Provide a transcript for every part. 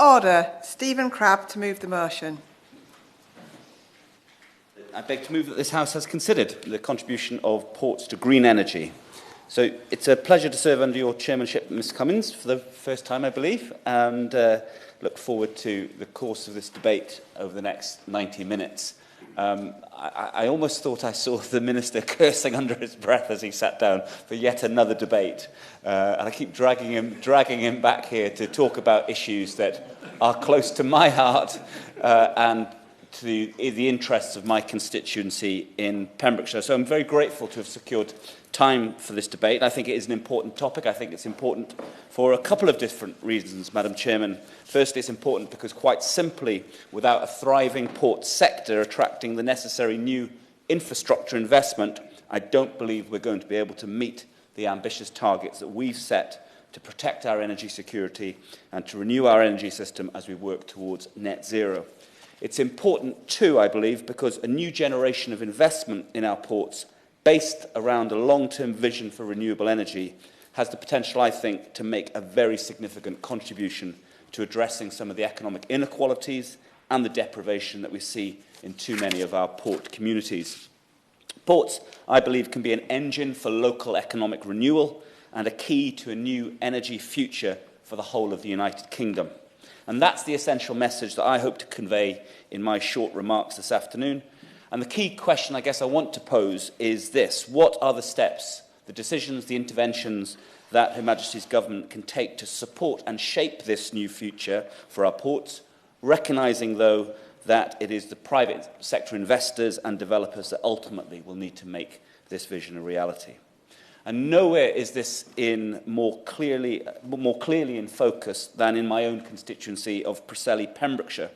order. Stephen Crabb to move the motion. I beg to move that this House has considered the contribution of ports to green energy. So it's a pleasure to serve under your chairmanship, Ms Cummins, for the first time, I believe, and look forward to the course of this debate over the next 90 minutes. I almost thought I saw the Minister cursing under his breath as he sat down for yet another debate. And I keep dragging him back here to talk about issues that are close to my heart and to the interests of my constituency in Pembrokeshire. So I'm very grateful to have secured time for this debate. I think it is an important topic. I think it's important for a couple of different reasons, Madam Chairman. Firstly, it's important because, quite simply, without a thriving port sector attracting the necessary new infrastructure investment, I don't believe we're going to be able to meet the ambitious targets that we've set to protect our energy security and to renew our energy system as we work towards net zero. It's important too, I believe, because a new generation of investment in our ports based around a long-term vision for renewable energy has the potential, I think, to make a very significant contribution to addressing some of the economic inequalities and the deprivation that we see in too many of our port communities. Ports, I believe, can be an engine for local economic renewal and a key to a new energy future for the whole of the United Kingdom. And that's the essential message that I hope to convey in my short remarks this afternoon. And the key question I guess I want to pose is this: what are the steps, the decisions, the interventions that Her Majesty's Government can take to support and shape this new future for our ports, recognising, though, that it is the private sector investors and developers that ultimately will need to make this vision a reality. And nowhere is this more clearly in focus than in my own constituency of Preseli, Pembrokeshire,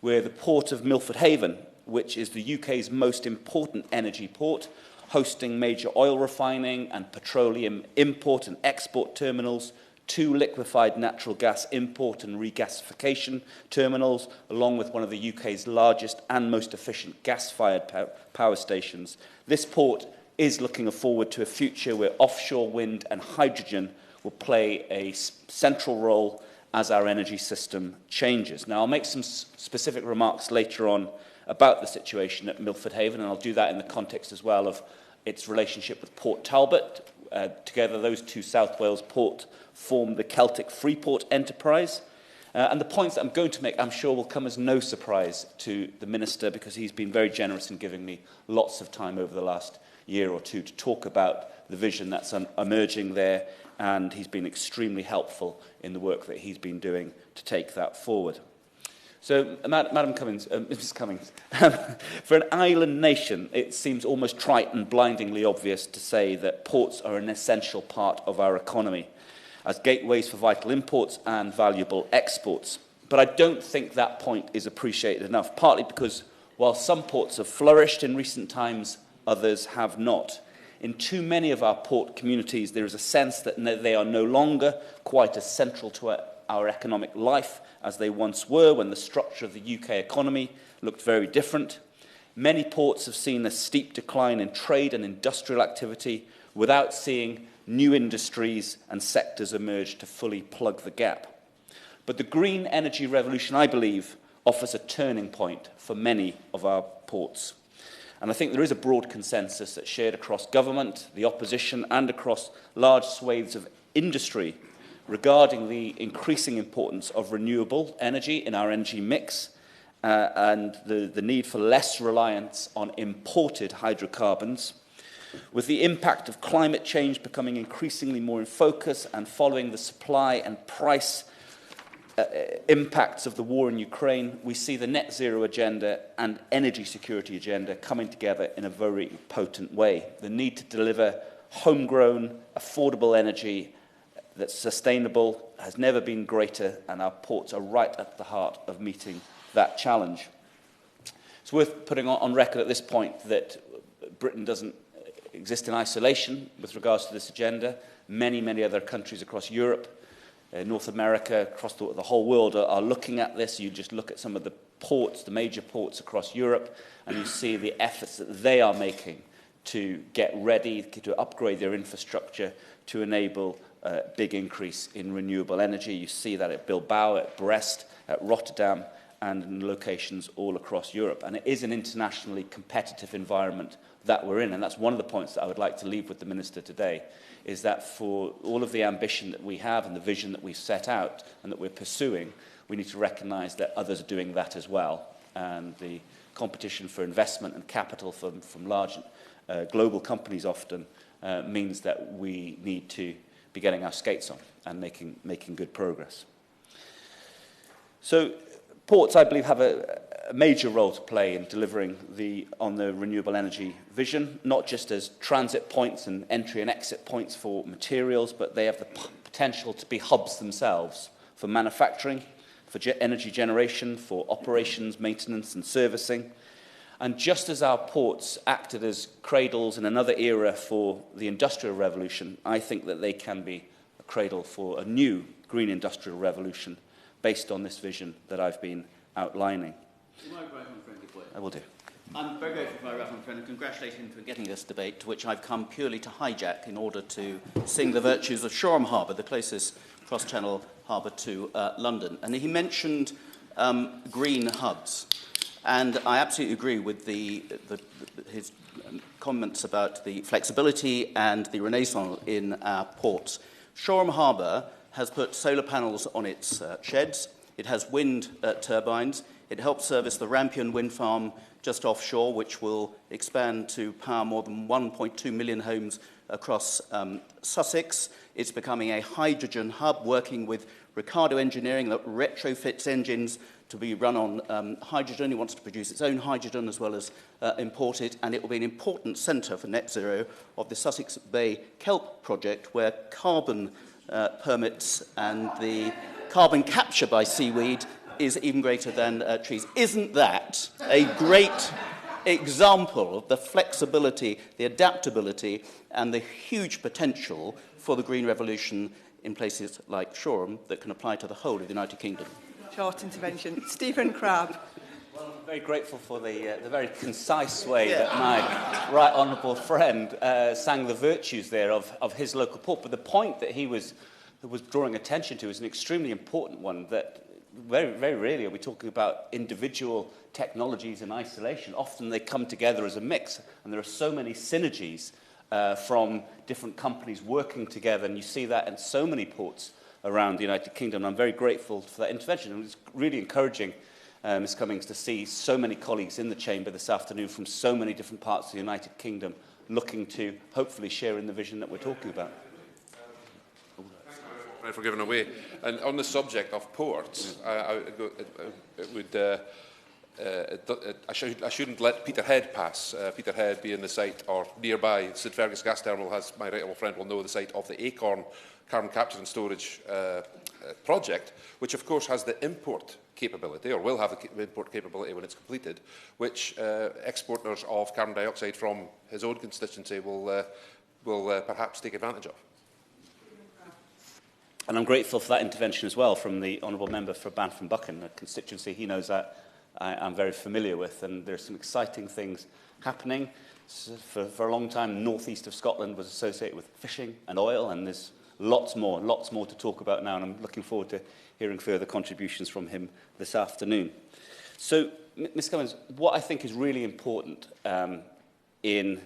where the port of Milford Haven, which is the UK's most important energy port, hosting major oil refining and petroleum import and export terminals, 2 liquefied natural gas import and regasification terminals, along with one of the UK's largest and most efficient gas-fired power stations. This port is looking forward to a future where offshore wind and hydrogen will play a central role as our energy system changes. Now, I'll make some specific remarks later on about the situation at Milford Haven, and I'll do that in the context as well of its relationship with Port Talbot. Together, those 2 South Wales ports form the Celtic Freeport enterprise. And the points that I'm going to make, I'm sure, will come as no surprise to the Minister, because he's been very generous in giving me lots of time over the last year or two to talk about the vision that's emerging there, and he's been extremely helpful in the work that he's been doing to take that forward. So, Madam Cummins, Mrs Cummins, for an island nation, it seems almost trite and blindingly obvious to say that ports are an essential part of our economy as gateways for vital imports and valuable exports. But I don't think that point is appreciated enough, partly because while some ports have flourished in recent times, others have not. In too many of our port communities, there is a sense that they are no longer quite as central to our economic life as they once were, when the structure of the UK economy looked very different. Many ports have seen a steep decline in trade and industrial activity without seeing new industries and sectors emerge to fully plug the gap. But the green energy revolution, I believe, offers a turning point for many of our ports. And I think there is a broad consensus that's shared across government, the opposition, and across large swathes of industry regarding the increasing importance of renewable energy in our energy mix and the need for less reliance on imported hydrocarbons. With the impact of climate change becoming increasingly more in focus and following the supply and price impacts of the war in Ukraine, we see the net zero agenda and energy security agenda coming together in a very potent way. The need to deliver homegrown, affordable energy that's sustainable has never been greater, and our ports are right at the heart of meeting that challenge. It's worth putting on record at this point that Britain doesn't exist in isolation with regards to this agenda. Many other countries across Europe, North America, across the whole world are looking at this. You just look at some of the ports, the major ports across Europe, and you see the efforts that they are making to get ready, to upgrade their infrastructure, to enable big increase in renewable energy. You see that at Bilbao, at Brest, at Rotterdam, and in locations all across Europe. And it is an internationally competitive environment that we're in. And that's one of the points that I would like to leave with the Minister today, is that for all of the ambition that we have and the vision that we've set out and that we're pursuing, we need to recognise that others are doing that as well. And the competition for investment and capital from large global companies often means that we need to be getting our skates on and making good progress. So ports, I believe, have a major role to play in delivering on the renewable energy vision, not just as transit points and entry and exit points for materials, but they have the potential to be hubs themselves for manufacturing, for energy generation, for operations, maintenance and servicing. And just as our ports acted as cradles in another era for the Industrial Revolution, I think that they can be a cradle for a new green industrial revolution based on this vision that I've been outlining. I will do. I'm very grateful to my Reverend friend and congratulate him for getting this debate, to which I've come purely to hijack in order to sing the virtues of Shoreham Harbour, the closest cross-channel harbour to London. And he mentioned green hubs. And I absolutely agree with his comments about the flexibility and the renaissance in our ports. Shoreham Harbour has put solar panels on its sheds. It has wind turbines. It helps service the Rampion wind farm just offshore, which will expand to power more than 1.2 million homes across Sussex. It's becoming a hydrogen hub, working with Ricardo Engineering that retrofits engines to be run on hydrogen. It wants to produce its own hydrogen as well as import it, and it will be an important centre for net zero of the Sussex Bay Kelp project, where carbon permits and the carbon capture by seaweed is even greater than trees. Isn't that a great example of the flexibility, the adaptability, and the huge potential for the green revolution in places like Shoreham that can apply to the whole of the United Kingdom? Short intervention. Stephen Crabb. Well, I'm very grateful for the very concise way that my right honourable friend sang the virtues there of his local port. But the point that he was drawing attention to is an extremely important one, that very, very rarely are we talking about individual technologies in isolation. Often they come together as a mix, and there are so many synergies from different companies working together, and you see that in so many ports around the United Kingdom. I'm very grateful for that intervention, and it's really encouraging, Ms Cummings, to see so many colleagues in the Chamber this afternoon from so many different parts of the United Kingdom looking to hopefully share in the vision that we're talking about. For giving away. And on the subject of ports, I shouldn't let Peterhead pass. Peterhead being the site or nearby. St Fergus Gas Terminal, as my right honourable friend will know, the site of the Acorn carbon capture and storage project, which of course has the import capability, or will have the import capability when it's completed, which exporters of carbon dioxide from his own constituency will perhaps take advantage of. And I'm grateful for that intervention as well from the Honourable Member for Banff-and-Buchan, a constituency he knows that I'm very familiar with, and there are some exciting things happening. For a long time, the northeast of Scotland was associated with fishing and oil, and there's lots more to talk about now, and I'm looking forward to hearing further contributions from him this afternoon. So, Ms Cummings, what I think is really important in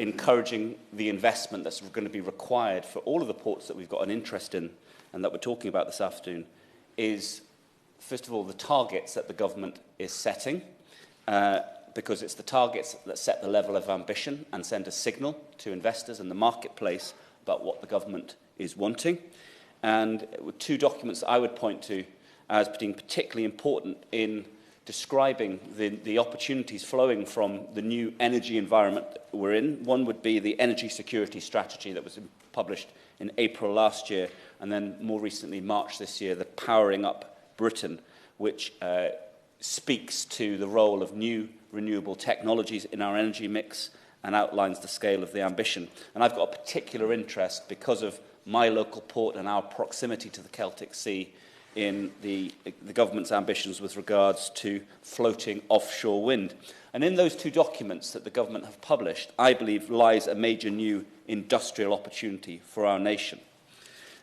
encouraging the investment that's going to be required for all of the ports that we've got an interest in and that we're talking about this afternoon is, first of all, the targets that the government is setting, because it's the targets that set the level of ambition and send a signal to investors and the marketplace about what the government is wanting. And two documents I would point to as being particularly important in describing the opportunities flowing from the new energy environment that we're in. One would be the Energy Security Strategy that was published in April last year, and then more recently, March this year, the Powering Up Britain, which speaks to the role of new renewable technologies in our energy mix and outlines the scale of the ambition. And I've got a particular interest, because of my local port and our proximity to the Celtic Sea, in the government's ambitions with regards to floating offshore wind. And in those two documents that the government have published, I believe lies a major new industrial opportunity for our nation.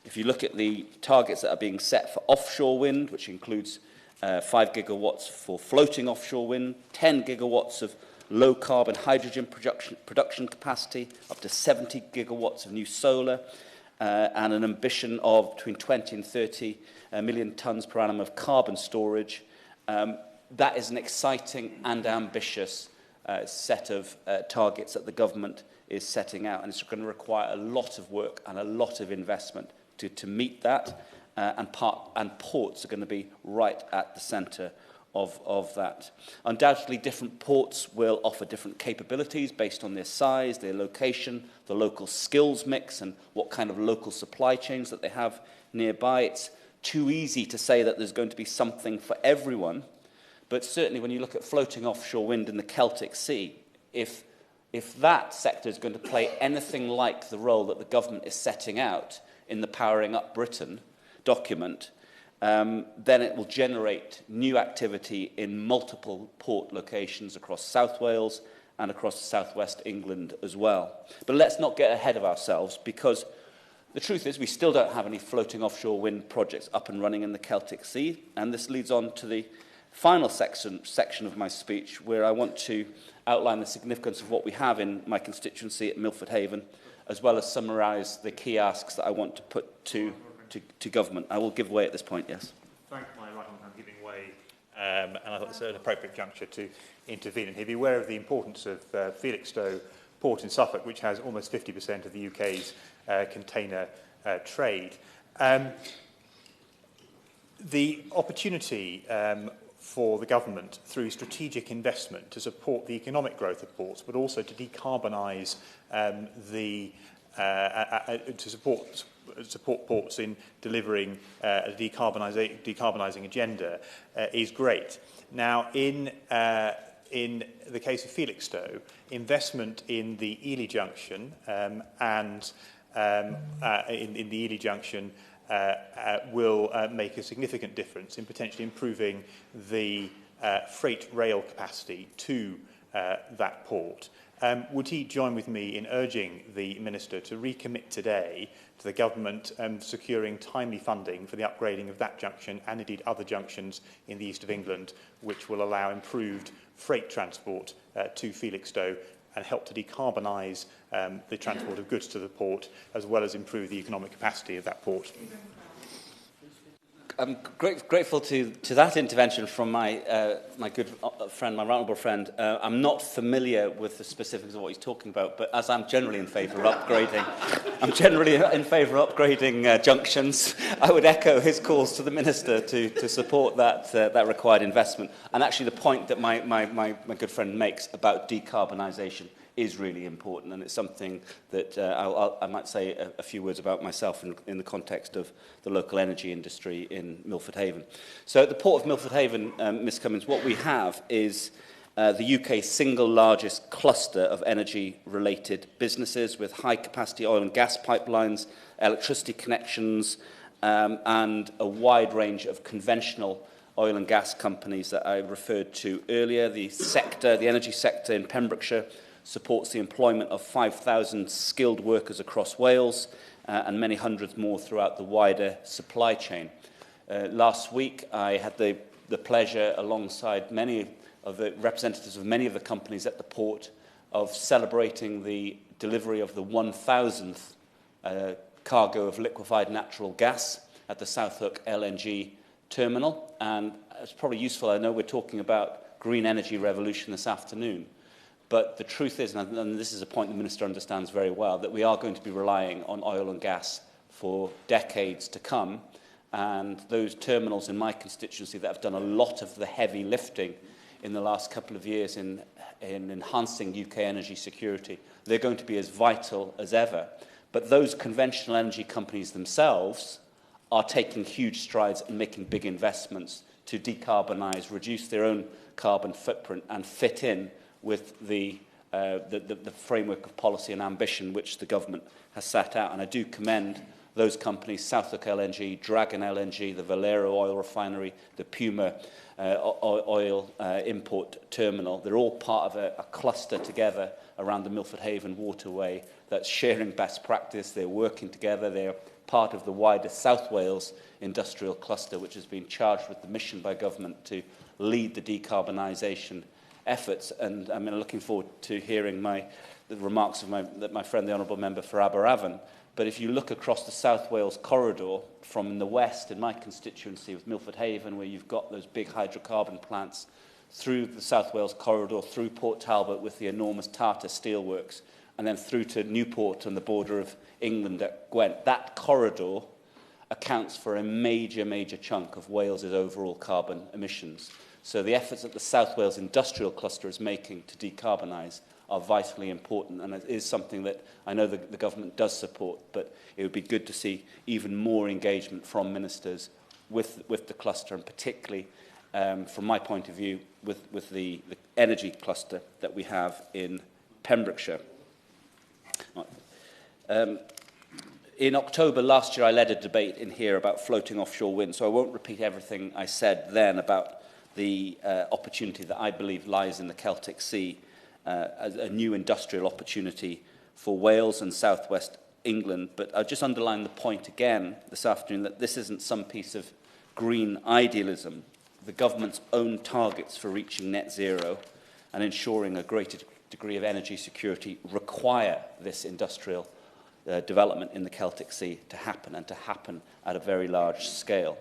If you look at the targets that are being set for offshore wind, which includes 5 gigawatts for floating offshore wind, 10 gigawatts of low-carbon hydrogen production capacity, up to 70 gigawatts of new solar, and an ambition of between 20 and 30 million tonnes per annum of carbon storage. That is an exciting and ambitious set of targets that the government is setting out, and it's going to require a lot of work and a lot of investment to meet that, and ports are going to be right at the centre of that. Undoubtedly, different ports will offer different capabilities based on their size, their location, the local skills mix, and what kind of local supply chains that they have nearby. It's too easy to say that there's going to be something for everyone, but certainly when you look at floating offshore wind in the Celtic Sea, if that sector is going to play anything like the role that the government is setting out in the Powering Up Britain document, then it will generate new activity in multiple port locations across South Wales and across southwest England as well. But let's not get ahead of ourselves, because the truth is we still don't have any floating offshore wind projects up and running in the Celtic Sea, and this leads on to the final section of my speech, where I want to outline the significance of what we have in my constituency at Milford Haven, as well as summarise the key asks that I want to put to government. I will give way at this point, yes. Thank my right hand giving way, and I thought this was an appropriate juncture to intervene. And he'll be aware of the importance of Felixstowe Port in Suffolk, which has almost 50% of the UK's container trade. The opportunity for the government through strategic investment to support the economic growth of ports, but also to decarbonise to support ports in delivering a decarbonising agenda is great. Now, in the case of Felixstowe, investment in the Ely Junction in the Ely Junction will make a significant difference in potentially improving the freight rail capacity to that port. Would he join with me in urging the Minister to recommit today to the government securing timely funding for the upgrading of that junction and indeed other junctions in the east of England, which will allow improved freight transport to Felixstowe and help to decarbonise the transport of goods to the port, as well as improve the economic capacity of that port? I'm grateful to that intervention from my good friend, my honourable friend. I'm not familiar with the specifics of what he's talking about, but as I'm generally in favour of upgrading, junctions, I would echo his calls to the Minister to support that required investment. And actually, the point that my good friend makes about decarbonisation is really important, and it's something that I might say a few words about myself in the context of the local energy industry in Milford Haven. So at the Port of Milford Haven, Ms Cummins, what we have is the UK's single largest cluster of energy-related businesses with high-capacity oil and gas pipelines, electricity connections, and a wide range of conventional oil and gas companies that I referred to earlier. The energy sector in Pembrokeshire supports the employment of 5,000 skilled workers across Wales and many hundreds more throughout the wider supply chain. Last week, I had the pleasure, alongside many of the representatives of many of the companies at the port, of celebrating the delivery of the 1,000th cargo of liquefied natural gas at the Southhook LNG terminal. And it's probably useful, I know we're talking about green energy revolution this afternoon, but the truth is, and this is a point the Minister understands very well, that we are going to be relying on oil and gas for decades to come. And those terminals in my constituency that have done a lot of the heavy lifting in the last couple of years in enhancing UK energy security, they're going to be as vital as ever. But those conventional energy companies themselves are taking huge strides and making big investments to decarbonise, reduce their own carbon footprint and fit in with the framework of policy and ambition which the government has set out. And I do commend those companies, Southhook LNG, Dragon LNG, the Valero oil refinery, the Puma oil import terminal. They're all part of a cluster together around the Milford Haven waterway that's sharing best practice. They're working together. They're part of the wider South Wales industrial cluster, which has been charged with the mission by government to lead the decarbonisation efforts. And I'm looking forward to hearing the remarks of my friend, the Honourable Member for Aberavon. But if you look across the South Wales corridor from the west in my constituency with Milford Haven, where you've got those big hydrocarbon plants, through the South Wales corridor, through Port Talbot with the enormous Tata steelworks, and then through to Newport on the border of England at Gwent, that corridor accounts for a major, major chunk of Wales's overall carbon emissions. So the efforts that the South Wales industrial cluster is making to decarbonise are vitally important, and it is something that I know the government does support, but it would be good to see even more engagement from ministers with the cluster, and particularly, from my point of view, with the energy cluster that we have in Pembrokeshire. In October last year, I led a debate in here about floating offshore wind, so I won't repeat everything I said then about the opportunity that I believe lies in the Celtic Sea as a new industrial opportunity for Wales and southwest England. But I'll just underline the point again this afternoon that this isn't some piece of green idealism. The government's own targets for reaching net zero and ensuring a greater degree of energy security require this industrial development in the Celtic Sea to happen, and to happen at a very large scale.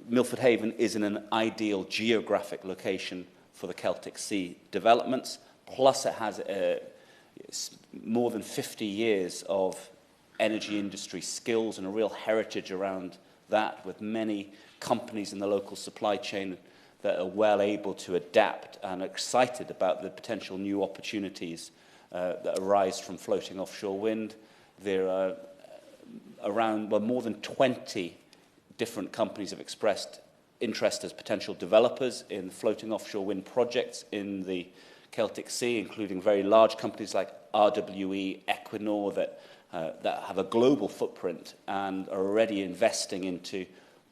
Milford Haven is in an ideal geographic location for the Celtic Sea developments, plus it has more than 50 years of energy industry skills and a real heritage around that, with many companies in the local supply chain that are well able to adapt and excited about the potential new opportunities that arise from floating offshore wind. There are around, well, more than 20 different companies have expressed interest as potential developers in floating offshore wind projects in the Celtic Sea, including very large companies like RWE, Equinor, that have a global footprint and are already investing into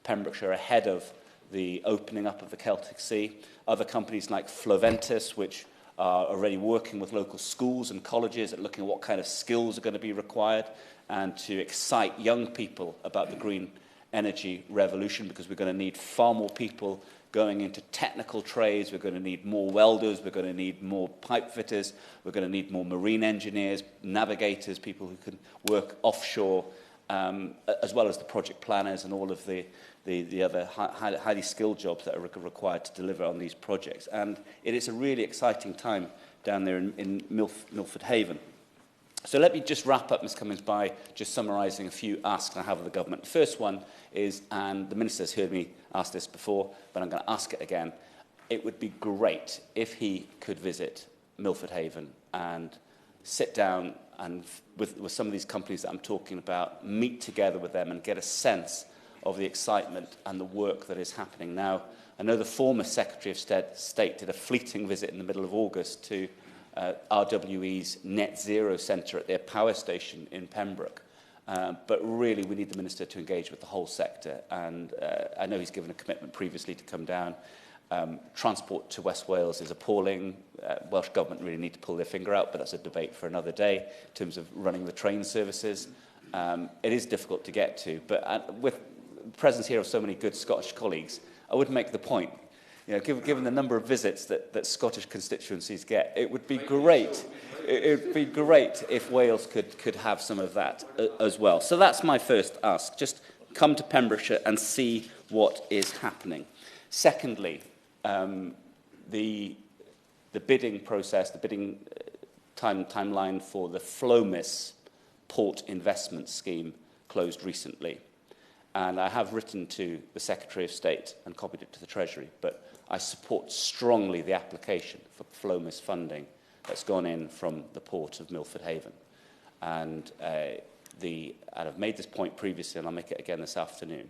Pembrokeshire ahead of the opening up of the Celtic Sea. Other companies like Floventis, which are already working with local schools and colleges at looking at what kind of skills are going to be required and to excite young people about the green energy revolution, because we're going to need far more people going into technical trades. We're going to need more welders. We're going to need more pipe fitters. We're going to need more marine engineers, navigators, people who can work offshore, as well as the project planners and all of the other highly skilled jobs that are required to deliver on these projects. And it is a really exciting time down there in Milford Haven. So let me just wrap up, Ms Cummins, by just summarising a few asks I have of the government. The first one is, and the Minister's heard me ask this before, but I'm going to ask it again, it would be great if he could visit Milford Haven and sit down and with some of these companies that I'm talking about, meet together with them and get a sense of the excitement and the work that is happening now. I know the former Secretary of State did a fleeting visit in the middle of August to RWE's Net Zero Centre at their power station in Pembroke. But really, we need the Minister to engage with the whole sector. And I know he's given a commitment previously to come down. Transport to West Wales is appalling. Welsh Government really need to pull their finger out, but that's a debate for another day in terms of running the train services. It is difficult to get to. But with the presence here of so many good Scottish colleagues, I would make the point, you know, given the number of visits that Scottish constituencies get, it would be great. It would be great if Wales could have some of that as well. So that's my first ask. Just come to Pembrokeshire and see what is happening. Secondly, the bidding process, the bidding timeline for the FLOMIS Port Investment Scheme closed recently. And I have written to the Secretary of State and copied it to the Treasury, but I support strongly the application for FLOMIS funding that's gone in from the port of Milford Haven. And I've made this point previously, and I'll make it again this afternoon.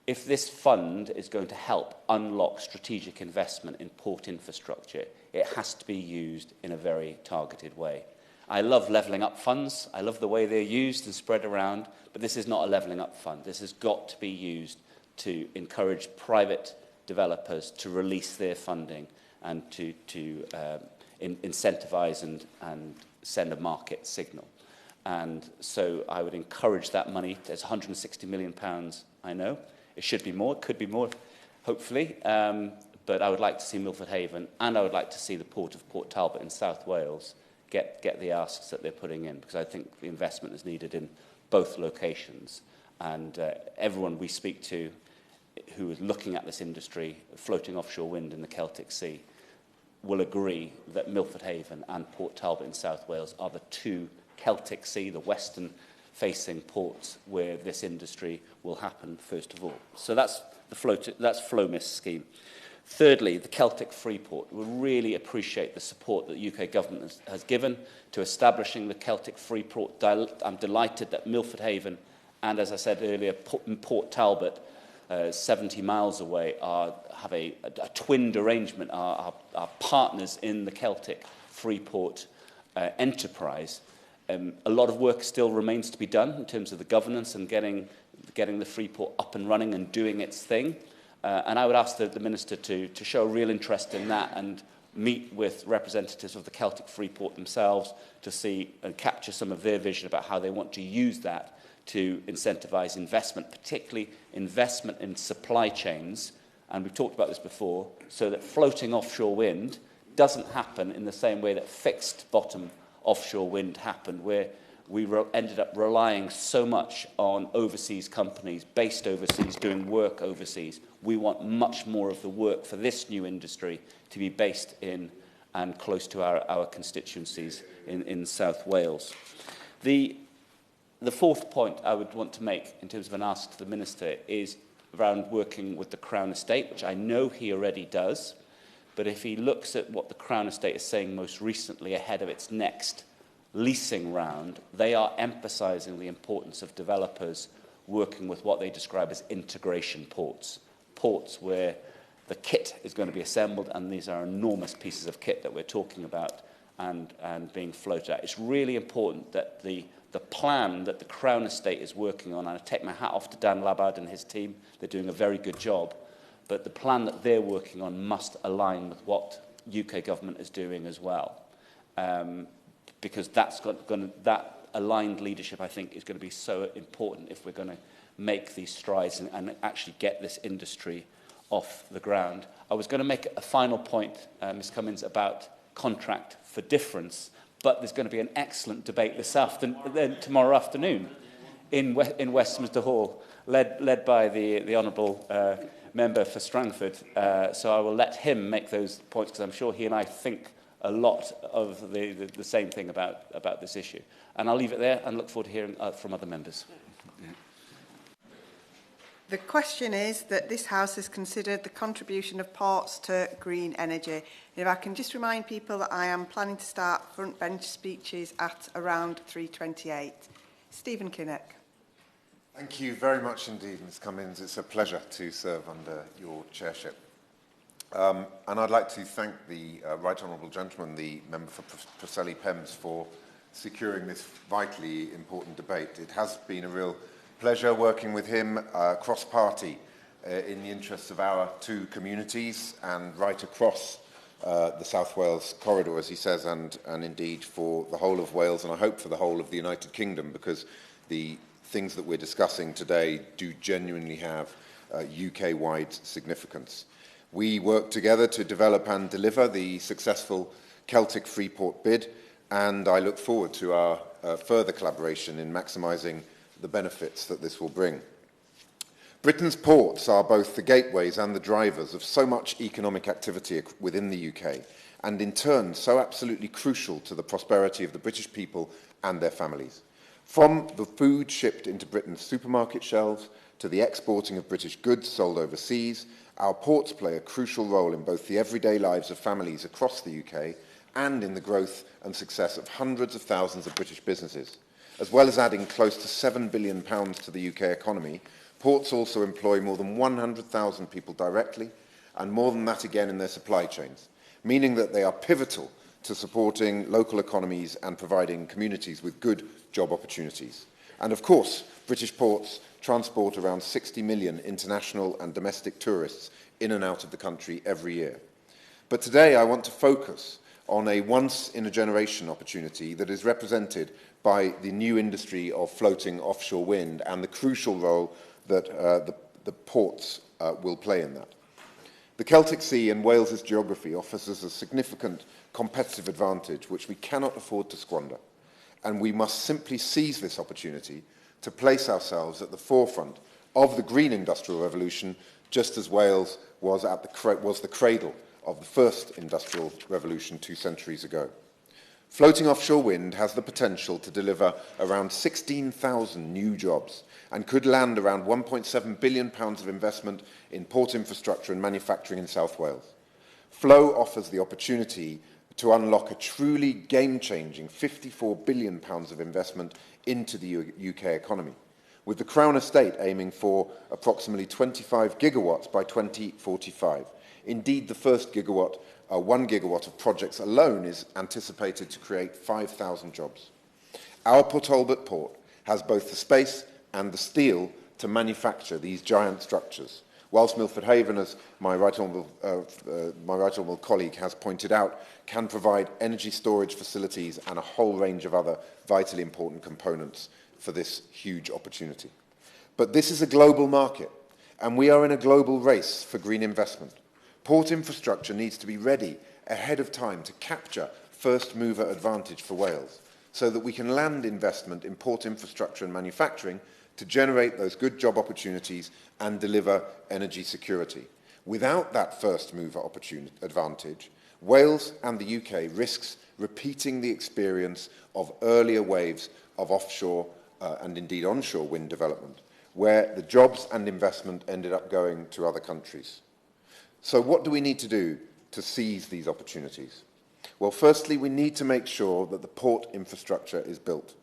If this fund is going to help unlock strategic investment in port infrastructure, it has to be used in a very targeted way. I love levelling up funds. I love the way they're used and spread around, but this is not a levelling up fund. This has got to be used to encourage private developers to release their funding and to incentivise and send a market signal. And so I would encourage that money. There's £160 million, I know. It should be more, it could be more, hopefully. But I would like to see Milford Haven, and I would like to see the Port of Port Talbot in South Wales get the asks that they're putting in, because I think the investment is needed in both locations. And everyone we speak to who is looking at this industry, floating offshore wind in the Celtic Sea, will agree that Milford Haven and Port Talbot in South Wales are the two Celtic Sea, the western-facing ports where this industry will happen first of all. So that's the FLOMIS scheme. Thirdly, the Celtic Freeport. We really appreciate the support that the UK government has given to establishing the Celtic Freeport. I'm delighted that Milford Haven and, as I said earlier, Port Talbot, 70 miles away, have a twinned arrangement, are partners in the Celtic Freeport enterprise. A lot of work still remains to be done in terms of the governance and getting the Freeport up and running and doing its thing. And I would ask the Minister to show a real interest in that and meet with representatives of the Celtic Freeport themselves to see and capture some of their vision about how they want to use that to incentivise investment, particularly investment in supply chains. And we've talked about this before, so that floating offshore wind doesn't happen in the same way that fixed bottom offshore wind happened, where we ended up relying so much on overseas companies based overseas, doing work overseas. We want much more of the work for this new industry to be based in and close to our constituencies in South Wales. The fourth point I would want to make in terms of an ask to the Minister is around working with the Crown Estate, which I know he already does. But if he looks at what the Crown Estate is saying most recently ahead of its next leasing round, they are emphasising the importance of developers working with what they describe as integration ports. Ports where the kit is going to be assembled, and these are enormous pieces of kit that we're talking about and being floated out. It's really important that the plan that the Crown Estate is working on, and I take my hat off to Dan Labard and his team, they're doing a very good job, but the plan that they're working on must align with what UK government is doing as well. Because that aligned leadership, I think, is going to be so important if we're going to make these strides and actually get this industry off the ground. I was going to make a final point, Ms Cummins, about contract for difference, but there's going to be an excellent debate tomorrow afternoon in Westminster Hall, led by the Honourable Member for Strangford. So I will let him make those points, because I'm sure he and I think a lot of the same thing about this issue. And I'll leave it there and look forward to hearing from other members. The question is that this House has considered the contribution of ports to green energy. And if I can just remind people that I am planning to start front bench speeches at around 3:28. Stephen Kinnock. Thank you very much indeed, Ms Cummins. It's a pleasure to serve under your chairship. And I'd like to thank the Right Honourable Gentleman, the Member for Preseli Pems, for securing this vitally important debate. It has been a real pleasure working with him cross-party in the interests of our two communities and right across the South Wales corridor, as he says, and indeed for the whole of Wales, and I hope for the whole of the United Kingdom, because the things that we're discussing today do genuinely have UK-wide significance. We worked together to develop and deliver the successful Celtic Freeport bid, and I look forward to our further collaboration in maximising the benefits that this will bring. Britain's ports are both the gateways and the drivers of so much economic activity within the UK, and in turn so absolutely crucial to the prosperity of the British people and their families. From the food shipped into Britain's supermarket shelves to the exporting of British goods sold overseas, our ports play a crucial role in both the everyday lives of families across the UK and in the growth and success of hundreds of thousands of British businesses. As well as adding close to £7 billion to the UK economy, ports also employ more than 100,000 people directly and more than that again in their supply chains, meaning that they are pivotal to supporting local economies and providing communities with good job opportunities. And of course, British ports transport around 60 million international and domestic tourists in and out of the country every year. But today I want to focus on a once-in-a-generation opportunity that is represented by the new industry of floating offshore wind and the crucial role that the ports will play in that. The Celtic Sea and Wales's geography offers us a significant competitive advantage which we cannot afford to squander, and we must simply seize this opportunity to place ourselves at the forefront of the green industrial revolution, just as Wales was the cradle of the first industrial revolution 2 centuries ago. Floating offshore wind has the potential to deliver around 16,000 new jobs and could land around £1.7 billion of investment in port infrastructure and manufacturing in South Wales. Flow offers the opportunity to unlock a truly game-changing £54 billion of investment into the UK economy, with the Crown Estate aiming for approximately 25 gigawatts by 2045. Indeed, the first 1 gigawatt of projects alone is anticipated to create 5,000 jobs. Our Port Talbot port has both the space and the steel to manufacture these giant structures, whilst Milford Haven, as my right honourable colleague has pointed out, can provide energy storage facilities and a whole range of other vitally important components for this huge opportunity. But this is a global market, and we are in a global race for green investment. Port infrastructure needs to be ready ahead of time to capture first-mover advantage for Wales, so that we can land investment in port infrastructure and manufacturing to generate those good job opportunities and deliver energy security. Without that first-mover advantage, Wales and the UK risks repeating the experience of earlier waves of offshore and indeed onshore wind development, where the jobs and investment ended up going to other countries. So what do we need to do to seize these opportunities? Well, firstly, we need to make sure that the port infrastructure is built.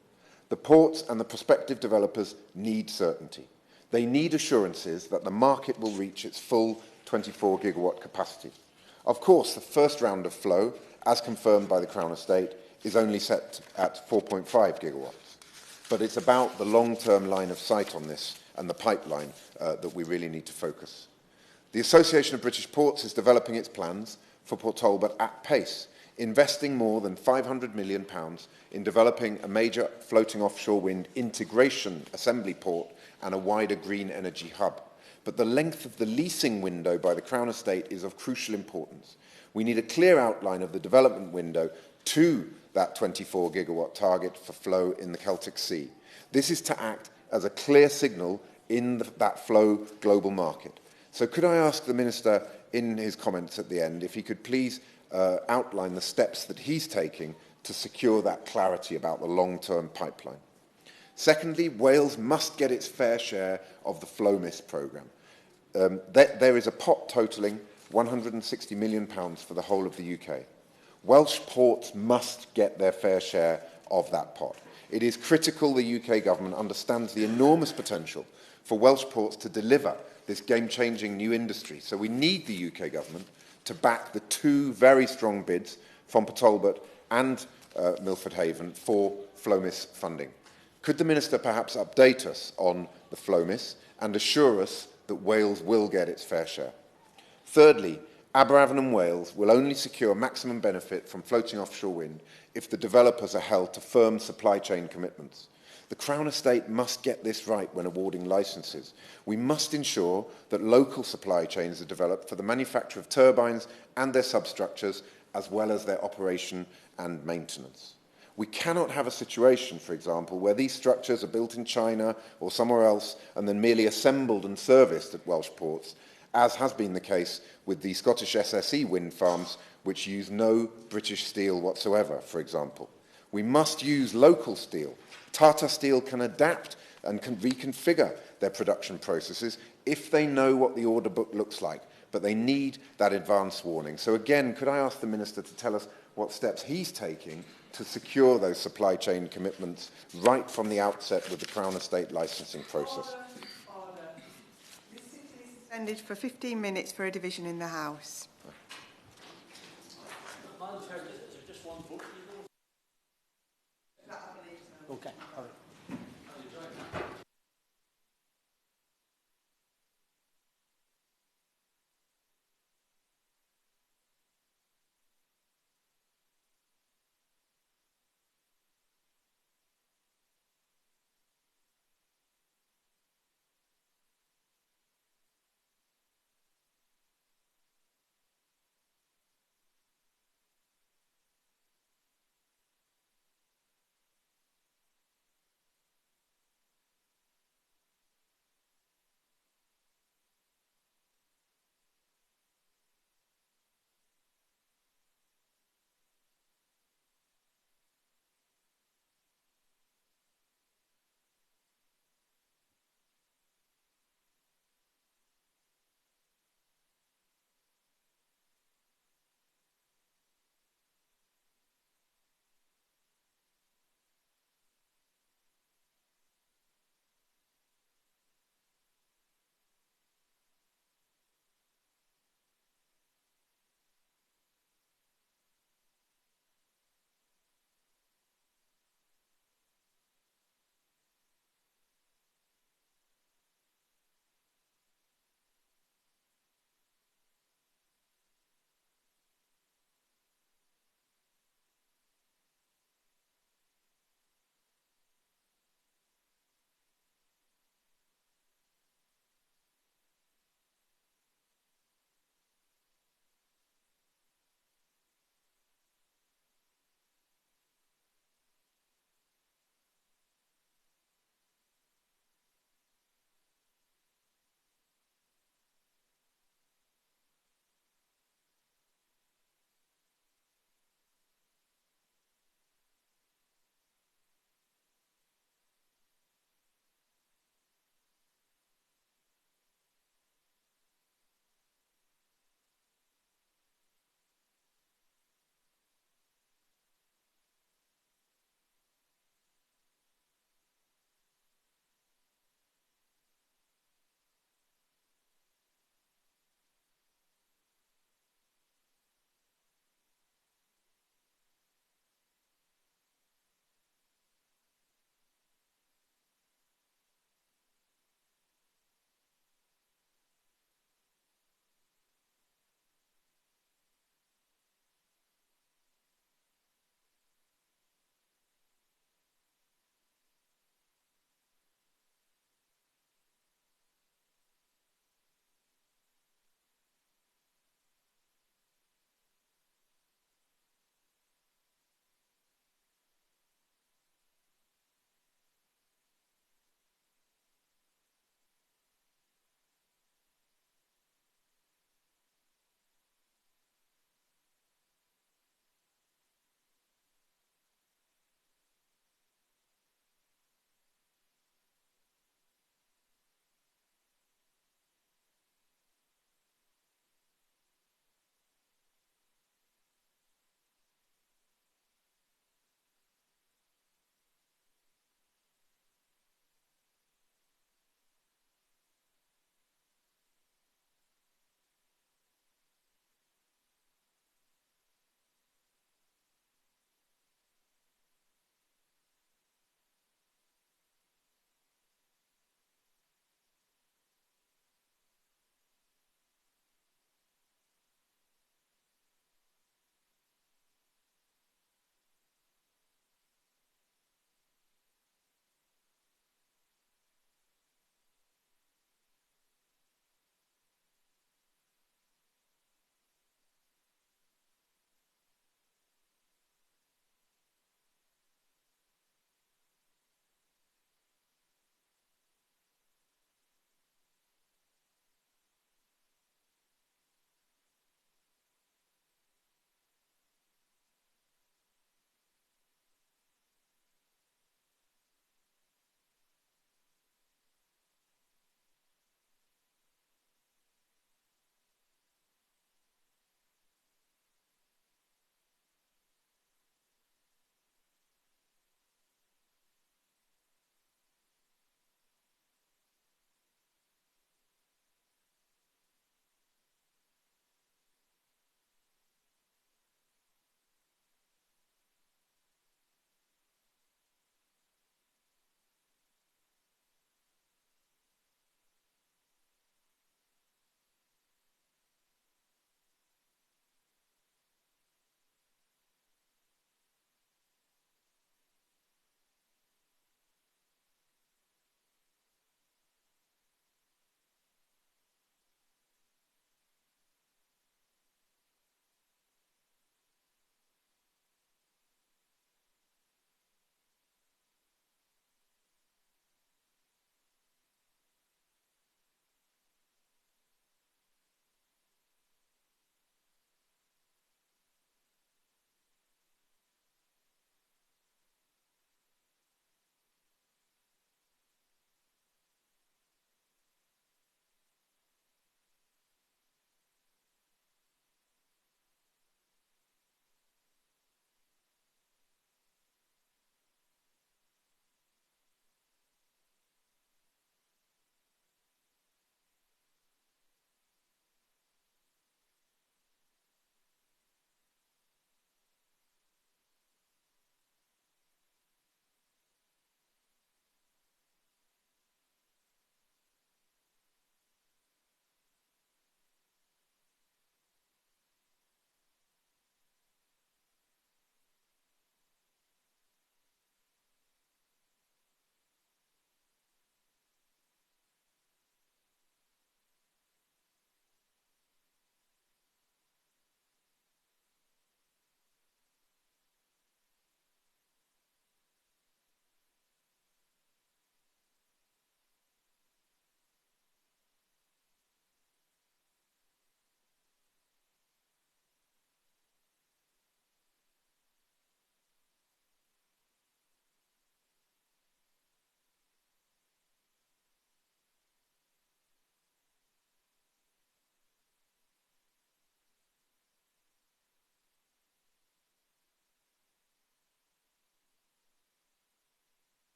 The ports and the prospective developers need certainty. They need assurances that the market will reach its full 24 gigawatt capacity. Of course, the first round of flow, as confirmed by the Crown Estate, is only set at 4.5 gigawatts. But it's about the long-term line of sight on this and the pipeline that we really need to focus. The Association of British Ports is developing its plans for Port Talbot at pace, investing more than £500 million in developing a major floating offshore wind integration assembly port and a wider green energy hub. But the length of the leasing window by the Crown Estate is of crucial importance. We need a clear outline of the development window to that 24 gigawatt target for flow in the Celtic Sea. This is to act as a clear signal in that flow global market. So could I ask the Minister, in his comments at the end, if he could please outline the steps that he's taking to secure that clarity about the long-term pipeline. Secondly, Wales must get its fair share of the FlowMIS programme. There is a pot totalling £160 million for the whole of the UK. Welsh ports must get their fair share of that pot. It is critical the UK government understands the enormous potential for Welsh ports to deliver this game-changing new industry. So we need the UK government to back the 2 very strong bids from Port Talbot and Milford Haven for FlowMIS funding. Could the Minister perhaps update us on the FlowMIS and assure us that Wales will get its fair share? Thirdly, Aberavon and Wales will only secure maximum benefit from floating offshore wind if the developers are held to firm supply chain commitments. The Crown Estate must get this right when awarding licences. We must ensure that local supply chains are developed for the manufacture of turbines and their substructures, as well as their operation and maintenance. We cannot have a situation, for example, where these structures are built in China or somewhere else and then merely assembled and serviced at Welsh ports, as has been the case with the Scottish SSE wind farms, which use no British steel whatsoever, for example. We must use local steel. Tata Steel can adapt and can reconfigure their production processes if they know what the order book looks like, but they need that advance warning. So again, could I ask the Minister to tell us what steps he's taking to secure those supply chain commitments right from the outset with the Crown Estate licensing process? Order. This sitting is suspended for 15 minutes for a division in the House. Madam Chair, is it just one vote? Okay, all right.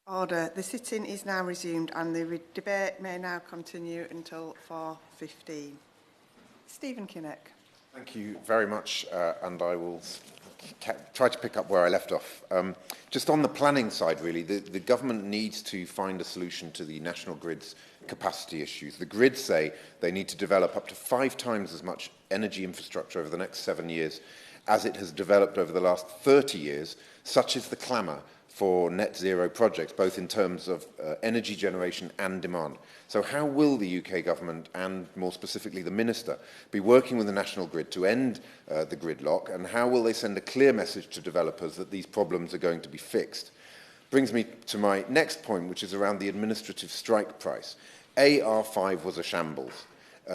Order. The sitting is now resumed and the debate may now continue until 4:15. Stephen Kinnock. Thank you very much, and I will try to pick up where I left off. Just on the planning side, really, the government needs to find a solution to the national grid's capacity issues. The grids say they need to develop up to 5 times as much energy infrastructure over the next 7 years as it has developed over the last 30 years. Such is the clamour for net zero projects, both in terms of energy generation and demand. So how will the UK government, and more specifically the Minister, be working with the national grid to end the gridlock, and how will they send a clear message to developers that these problems are going to be fixed? Brings me to my next point, which is around the administrative strike price. AR5 was a shambles,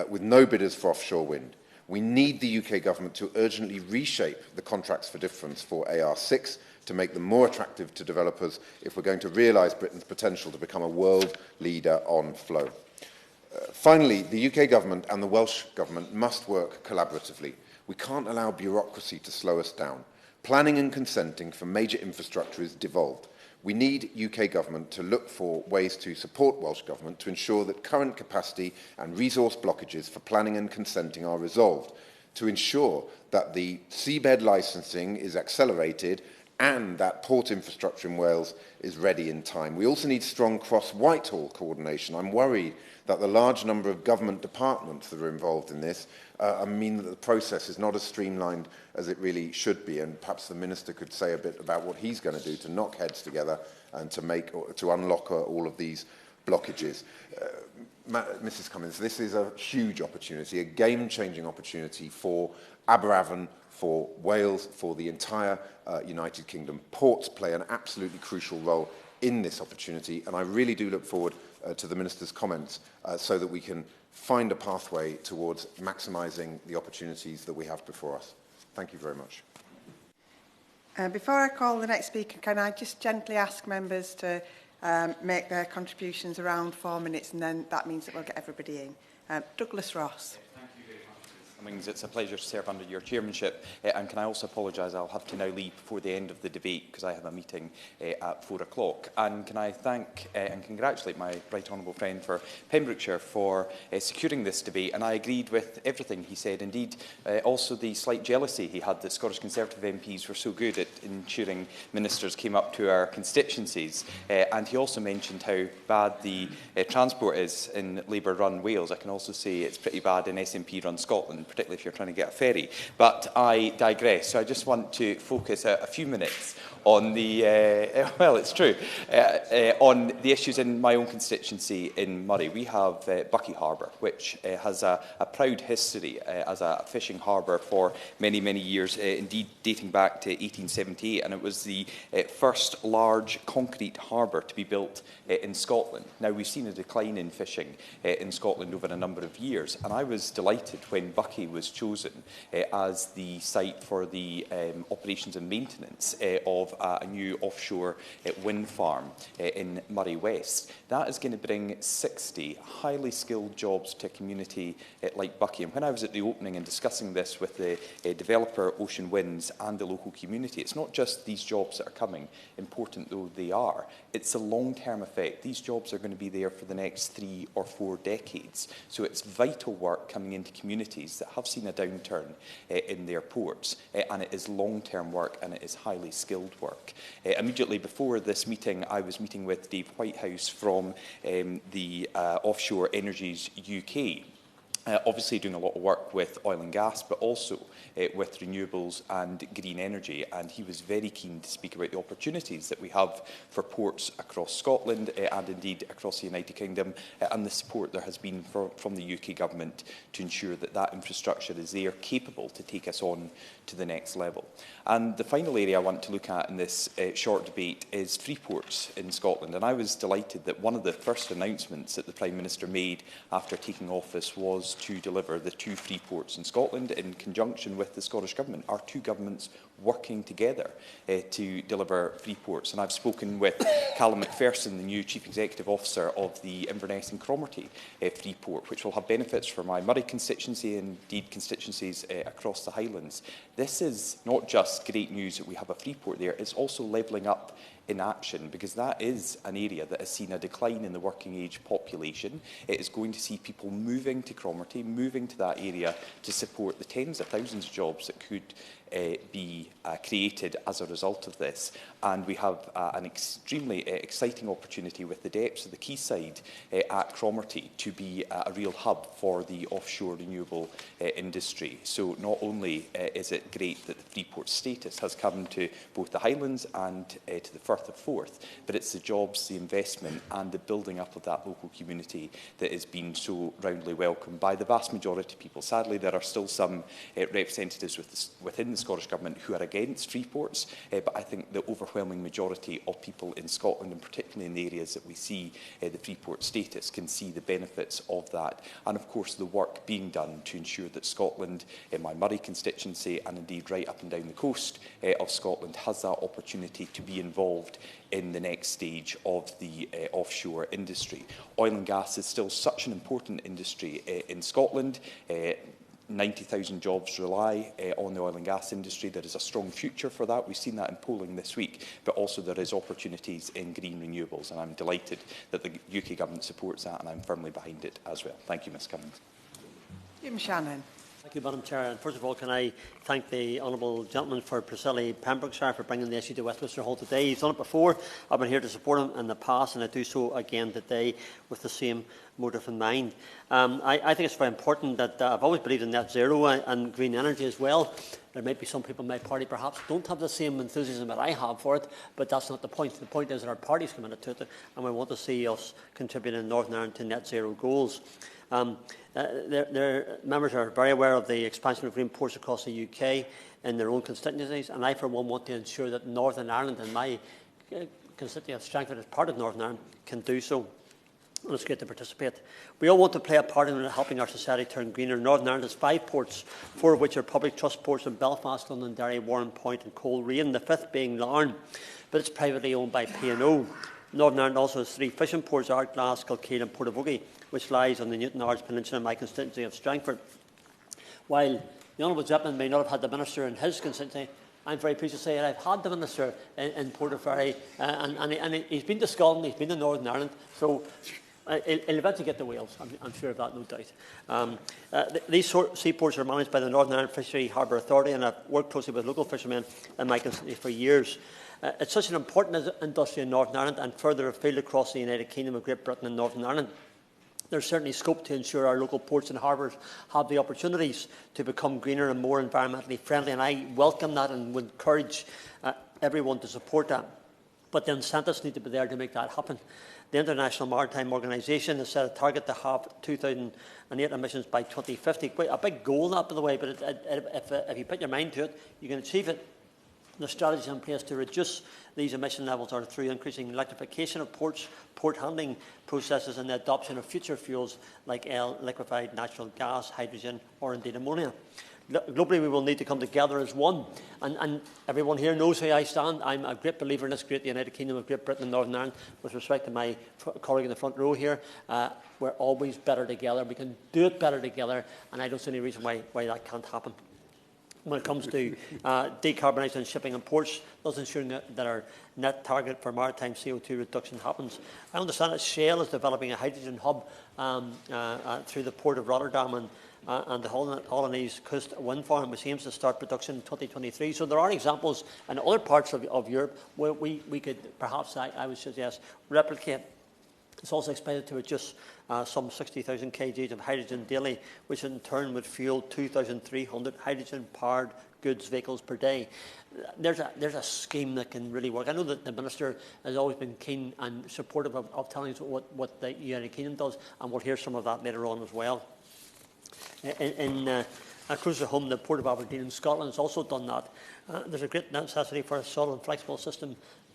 with no bidders for offshore wind. We need the UK government to urgently reshape the contracts for difference for AR6 to make them more attractive to developers if we're going to realise Britain's potential to become a world leader on flow. Finally, the UK government and the Welsh government must work collaboratively. We can't allow bureaucracy to slow us down. Planning and consenting for major infrastructure is devolved. We need UK government to look for ways to support Welsh government to ensure that current capacity and resource blockages for planning and consenting are resolved, to ensure that the seabed licensing is accelerated and that port infrastructure in Wales is ready in time. We also need strong cross-Whitehall coordination. I'm worried that the large number of government departments that are involved in this mean that the process is not as streamlined as it really should be, and perhaps the Minister could say a bit about what he's going to do to knock heads together and to unlock all of these blockages. Mrs Cummins, this is a huge opportunity, a game-changing opportunity for Aberavon, for Wales, for the entire United Kingdom. Ports play an absolutely crucial role in this opportunity, and I really do look forward to the Minister's comments so that we can find a pathway towards maximising the opportunities that we have before us. Thank you very much. Before I call the next speaker, can I just gently ask members to make their contributions around 4 minutes, and then that means that we'll get everybody in. Douglas Ross. It's a pleasure to serve under your chairmanship, and can I also apologise, I'll have to now leave before the end of the debate because I have a meeting at 4 o'clock. And can I thank and congratulate my right honourable friend for Pembrokeshire for securing this debate, and I agreed with everything he said. Indeed, also the slight jealousy he had that Scottish Conservative MPs were so good at ensuring ministers came up to our constituencies, and he also mentioned how bad the transport is in Labour-run Wales. I can also say it's pretty bad in SNP-run Scotland, particularly if you're trying to get a ferry. But I digress. So I just want to focus a few minutes on the, well, it's true, on the issues in my own constituency in Murray. We have Buckie Harbour, which has a proud history as a fishing harbour for many, many years, indeed dating back to 1878, and it was the first large concrete harbour to be built in Scotland. Now, we've seen a decline in fishing in Scotland over a number of years, and I was delighted when Buckie was chosen as the site for the operations and maintenance of a new offshore wind farm in Murray West. That is going to bring 60 highly skilled jobs to a community like Buckie. And when I was at the opening and discussing this with the developer Ocean Winds and the local community, it's not just these jobs that are coming, important though they are, it's a long-term effect. These jobs are going to be there for the next 3 or 4 decades. So it's vital work coming into communities that have seen a downturn in their ports, and it is long-term work and it is highly skilled work. Immediately before this meeting, I was meeting with Dave Whitehouse from the Offshore Energies UK, obviously doing a lot of work with oil and gas, but also with renewables and green energy. And he was very keen to speak about the opportunities that we have for ports across Scotland and indeed across the United Kingdom, and the support there has been from the UK government to ensure that that infrastructure is there, capable to take us on to the next level. And the final area I want to look at in this short debate is free ports in Scotland. And I was delighted that one of the first announcements that the Prime Minister made after taking office was to deliver the 2 free ports in Scotland in conjunction with the Scottish Government. Our 2 governments working together to deliver free ports. And I've spoken with Callum McPherson, the new Chief Executive Officer of the Inverness and Cromarty free port, which will have benefits for my Murray constituency and indeed constituencies across the Highlands. This is not just great news that we have a free port there, it's also levelling up in action, because that is an area that has seen a decline in the working age population. It is going to see people moving to Cromarty, moving to that area to support the tens of thousands of jobs that could be created as a result of this. And we have an extremely exciting opportunity with the depths of the quayside at Cromarty to be a real hub for the offshore renewable industry. So not only is it great that the Freeport status has come to both the Highlands and to the Firth of Forth, but it's the jobs, the investment and the building up of that local community that has been so roundly welcomed by the vast majority of people. Sadly, there are still some representatives within the Scottish Government who are against Freeports, but I think the overwhelming majority of people in Scotland, and particularly in the areas that we see the Freeport status, can see the benefits of that. And of course the work being done to ensure that Scotland, in my Murray constituency and indeed right up and down the coast of Scotland, has that opportunity to be involved in the next stage of the offshore industry. Oil and gas is still such an important industry in Scotland. 90,000 jobs rely on the oil and gas industry. There is a strong future for that. We've seen that in polling this week, but also there is opportunities in green renewables, and I'm delighted that the UK Government supports that, and I'm firmly behind it as well. Thank you, Ms Cummings. Jim Shannon. Thank you, Madam Chair. And first of all, can I thank the honourable gentleman for Preseli Pembrokeshire for bringing the issue to Westminster Hall today. He's done it before. I've been here to support him in the past, and I do so again today with the same motive in mind. I think it's very important that I've always believed in net zero and green energy as well. There might be some people in my party perhaps don't have the same enthusiasm that I have for it, but that's not the point. The point is that our party is committed to it, and we want to see us contributing in Northern Ireland to net zero goals. Their members are very aware of the expansion of green ports across the UK in their own constituencies, and I, for one, want to ensure that Northern Ireland and my constituency of Strangford, as part of Northern Ireland, can do so. And it's great to participate. We all want to play a part in helping our society turn greener. Northern Ireland has 5 ports, 4 of which are public trust ports in Belfast, Londonderry, Warren Point and Coleraine, the 5th being Larne, but it's privately owned by P&O. Northern Ireland also has 3 fishing ports, Ardglass, Kilkeel and Portavogie, which lies on the Newtownards Peninsula in my constituency of Strangford. While the Honourable Gentleman may not have had the Minister in his constituency, I'm very pleased to say that I've had the Minister in Portaferry, and he's been to Scotland, he's been to Northern Ireland, so he'll eventually get to Wales, I'm sure of that, no doubt. These seaports are managed by the Northern Ireland Fishery Harbour Authority, and I've worked closely with local fishermen in my constituency for years. It's such an important industry in Northern Ireland and further afield across the United Kingdom of Great Britain and Northern Ireland. There's certainly scope to ensure our local ports and harbours have the opportunities to become greener and more environmentally friendly, and I welcome that and would encourage everyone to support that. But the incentives need to be there to make that happen. The International Maritime Organisation has set a target to have 2008 emissions by 2050. Quite a big goal, that, by the way, but if you put your mind to it, you can achieve it. The strategies in place to reduce these emission levels are through increasing electrification of ports, port handling processes and the adoption of future fuels like liquefied natural gas, hydrogen or indeed ammonia. Globally, we will need to come together as one, and everyone here knows where I stand. I'm a great believer in this great United Kingdom of Great Britain and Northern Ireland. With respect to my colleague in the front row here, we're always better together. We can do it better together, and I don't see any reason why that can't happen. When it comes to decarbonising shipping and ports, thus ensuring that our net target for maritime CO2 reduction happens. I understand that Shell is developing a hydrogen hub through the port of Rotterdam and the Hollandaise Coast Wind Farm, which aims to start production in 2023. So there are examples in other parts of Europe where we could perhaps, I would suggest, replicate. It's also expected to reduce some 60,000 kgs of hydrogen daily, which in turn would fuel 2,300 hydrogen-powered goods vehicles per day. There's a scheme that can really work. I know that the Minister has always been keen and supportive of telling us what the United Kingdom does, and we'll hear some of that later on as well. Close to home, the Port of Aberdeen in Scotland has also done that. There's a great necessity for a solid and flexible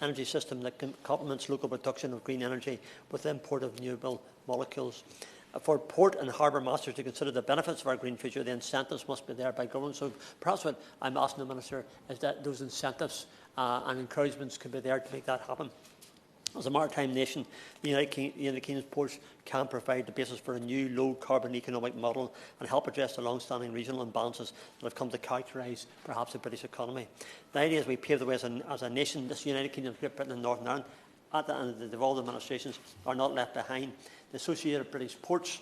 energy system that complements local production of green energy with the import of renewable molecules. For port and harbour masters to consider the benefits of our green future, the incentives must be there by government. So perhaps what I'm asking the Minister is that those incentives and encouragements could be there to make that happen. As a maritime nation, the United Kingdom's ports can provide the basis for a new low-carbon economic model and help address the long-standing regional imbalances that have come to characterise perhaps the British economy. The idea is we pave the way as a nation. This United Kingdom, Great Britain and Northern Ireland, at the end of the devolved administrations, are not left behind. The Associated British Ports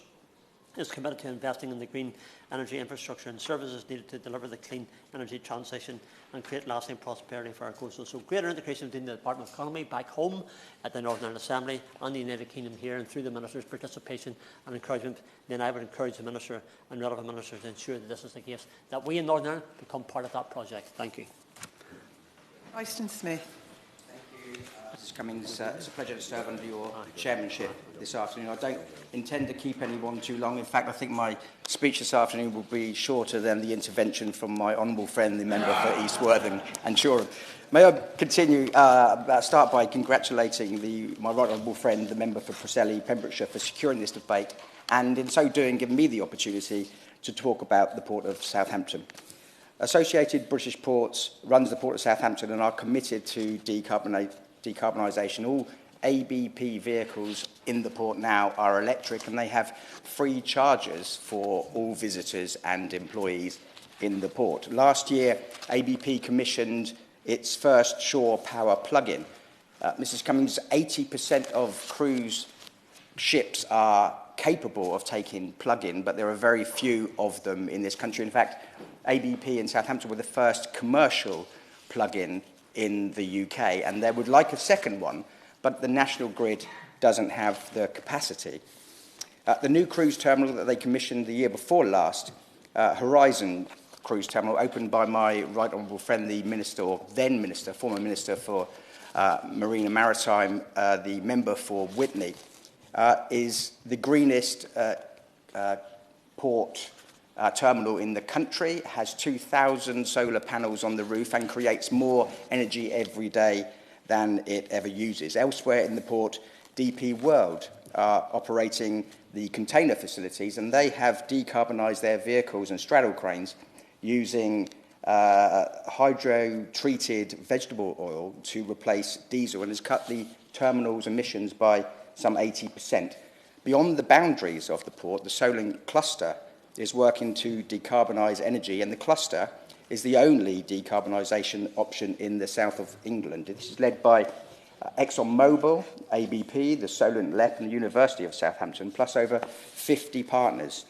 is committed to investing in the green energy infrastructure and services needed to deliver the clean energy transition and create lasting prosperity for our coastal. So greater integration between the Department of Economy back home at the Northern Ireland Assembly and the United Kingdom here, and through the Minister's participation and encouragement, then I would encourage the Minister and relevant Ministers to ensure that this is the case, that we in Northern Ireland become part of that project. Thank you. Royston Smith. Mrs Cummings, it's a pleasure to serve under your chairmanship this afternoon. I don't intend to keep anyone too long. In fact, I think my speech this afternoon will be shorter than the intervention from my honourable friend, the member for East Worthing and Shoreham. May I continue, start by congratulating my right honourable friend, the member for Preseli, Pembrokeshire, for securing this debate and in so doing giving me the opportunity to talk about the Port of Southampton. Associated British Ports runs the Port of Southampton and are committed to decarbonisation. All ABP vehicles in the port now are electric, and they have free chargers for all visitors and employees in the port. Last year, ABP commissioned its first shore power plug-in. Mrs Cummings, 80% of cruise ships are capable of taking plug-in, but there are very few of them in this country. In fact, ABP in Southampton were the first commercial plug-in in the UK, and they would like a second one, but the national grid doesn't have the capacity. The new cruise terminal that they commissioned the year before last, Horizon Cruise Terminal, opened by my right honourable friend, the Minister, or then Minister, former Minister for Marine and Maritime, the member for Witney, is the greenest port terminal in the country, has 2,000 solar panels on the roof and creates more energy every day than it ever uses. Elsewhere in the port, DP World are operating the container facilities, and they have decarbonised their vehicles and straddle cranes using hydro-treated vegetable oil to replace diesel, and has cut the terminal's emissions by some 80%. Beyond the boundaries of the port, the Solent cluster is working to decarbonise energy, and the cluster is the only decarbonisation option in the south of England. This is led by ExxonMobil, ABP, the Solent LEP and the University of Southampton, plus over 50 partners.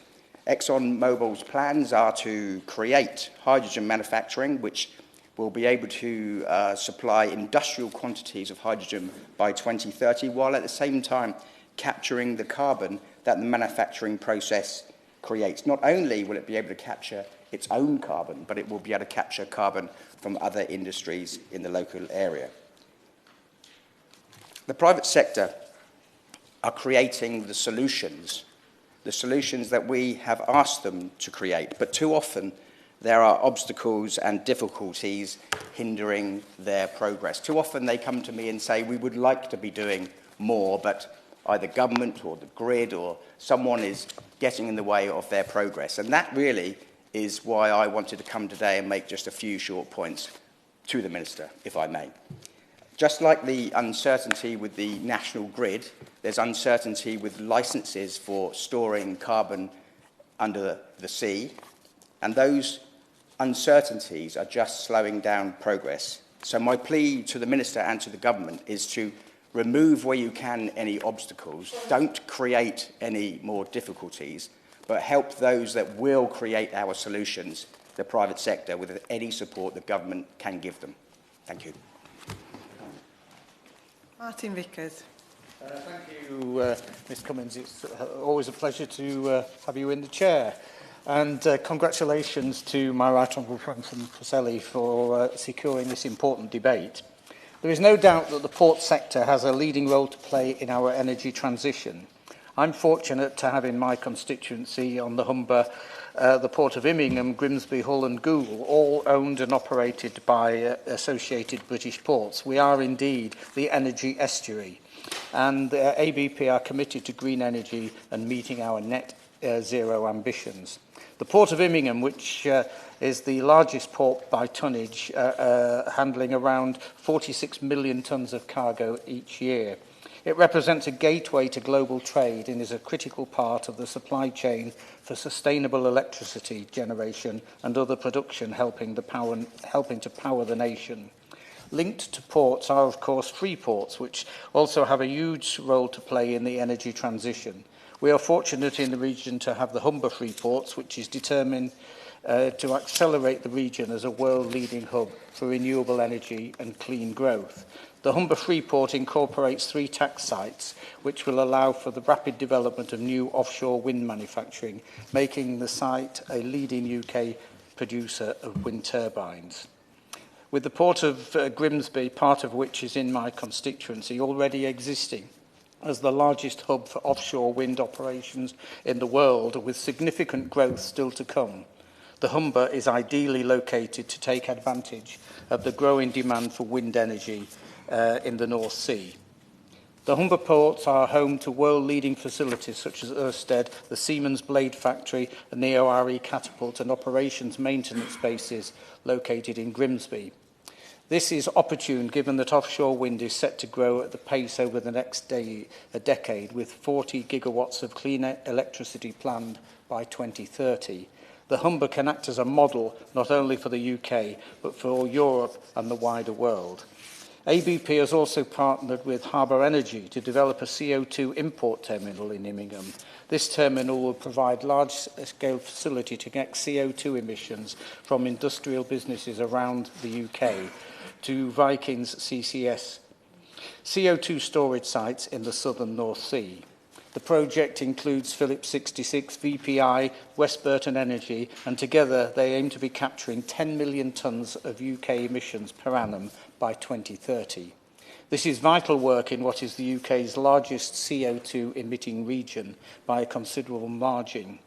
ExxonMobil's plans are to create hydrogen manufacturing, which will be able to supply industrial quantities of hydrogen by 2030, while at the same time capturing the carbon that the manufacturing process creates. Not only will it be able to capture its own carbon, but it will be able to capture carbon from other industries in the local area. The private sector are creating the solutions that we have asked them to create, but too often there are obstacles and difficulties hindering their progress. Too often they come to me and say, we would like to be doing more, but either government or the grid or someone is getting in the way of their progress. And that really is why I wanted to come today and make just a few short points to the Minister, if I may. Just like the uncertainty with the national grid, there's uncertainty with licences for storing carbon under the sea, and those uncertainties are just slowing down progress. So my plea to the Minister and to the Government is to remove where you can any obstacles, don't create any more difficulties, but help those that will create our solutions, the private sector, with any support the government can give them. Thank you. Martin Vickers. Thank you, Ms Cummings. It's always a pleasure to have you in the chair. And congratulations to my right honourable friend from Preseli for securing this important debate. There is no doubt that the port sector has a leading role to play in our energy transition. I'm fortunate to have in my constituency on the Humber the Port of Immingham, Grimsby, Hull and Goole, all owned and operated by Associated British Ports. We are indeed the energy estuary, and ABP are committed to green energy and meeting our net zero ambitions. The Port of Immingham, which is the largest port by tonnage, handling around 46 million tonnes of cargo each year. It represents a gateway to global trade and is a critical part of the supply chain for sustainable electricity generation and other production helping to power the nation. Linked to ports are, of course, free ports, which also have a huge role to play in the energy transition. We are fortunate in the region to have the Humber Free Ports, which is determined to accelerate the region as a world-leading hub for renewable energy and clean growth. The Humber Freeport incorporates 3 tax sites, which will allow for the rapid development of new offshore wind manufacturing, making the site a leading UK producer of wind turbines. With the Port of Grimsby, part of which is in my constituency, already existing as the largest hub for offshore wind operations in the world, with significant growth still to come, the Humber is ideally located to take advantage of the growing demand for wind energy in the North Sea. The Humber ports are home to world-leading facilities such as Ørsted, the Siemens Blade Factory, the NEO-RE catapult and operations maintenance bases located in Grimsby. This is opportune given that offshore wind is set to grow at the pace over the next decade, with 40 gigawatts of clean electricity planned by 2030. The Humber can act as a model not only for the UK, but for Europe and the wider world. ABP has also partnered with Harbour Energy to develop a CO2 import terminal in Immingham. This terminal will provide large-scale facility to get CO2 emissions from industrial businesses around the UK to Vikings CCS CO2 storage sites in the southern North Sea. The project includes Phillips 66, VPI, West Burton Energy, and together they aim to be capturing 10 million tonnes of UK emissions per annum by 2030. This is vital work in what is the UK's largest CO2 emitting region by a considerable margin.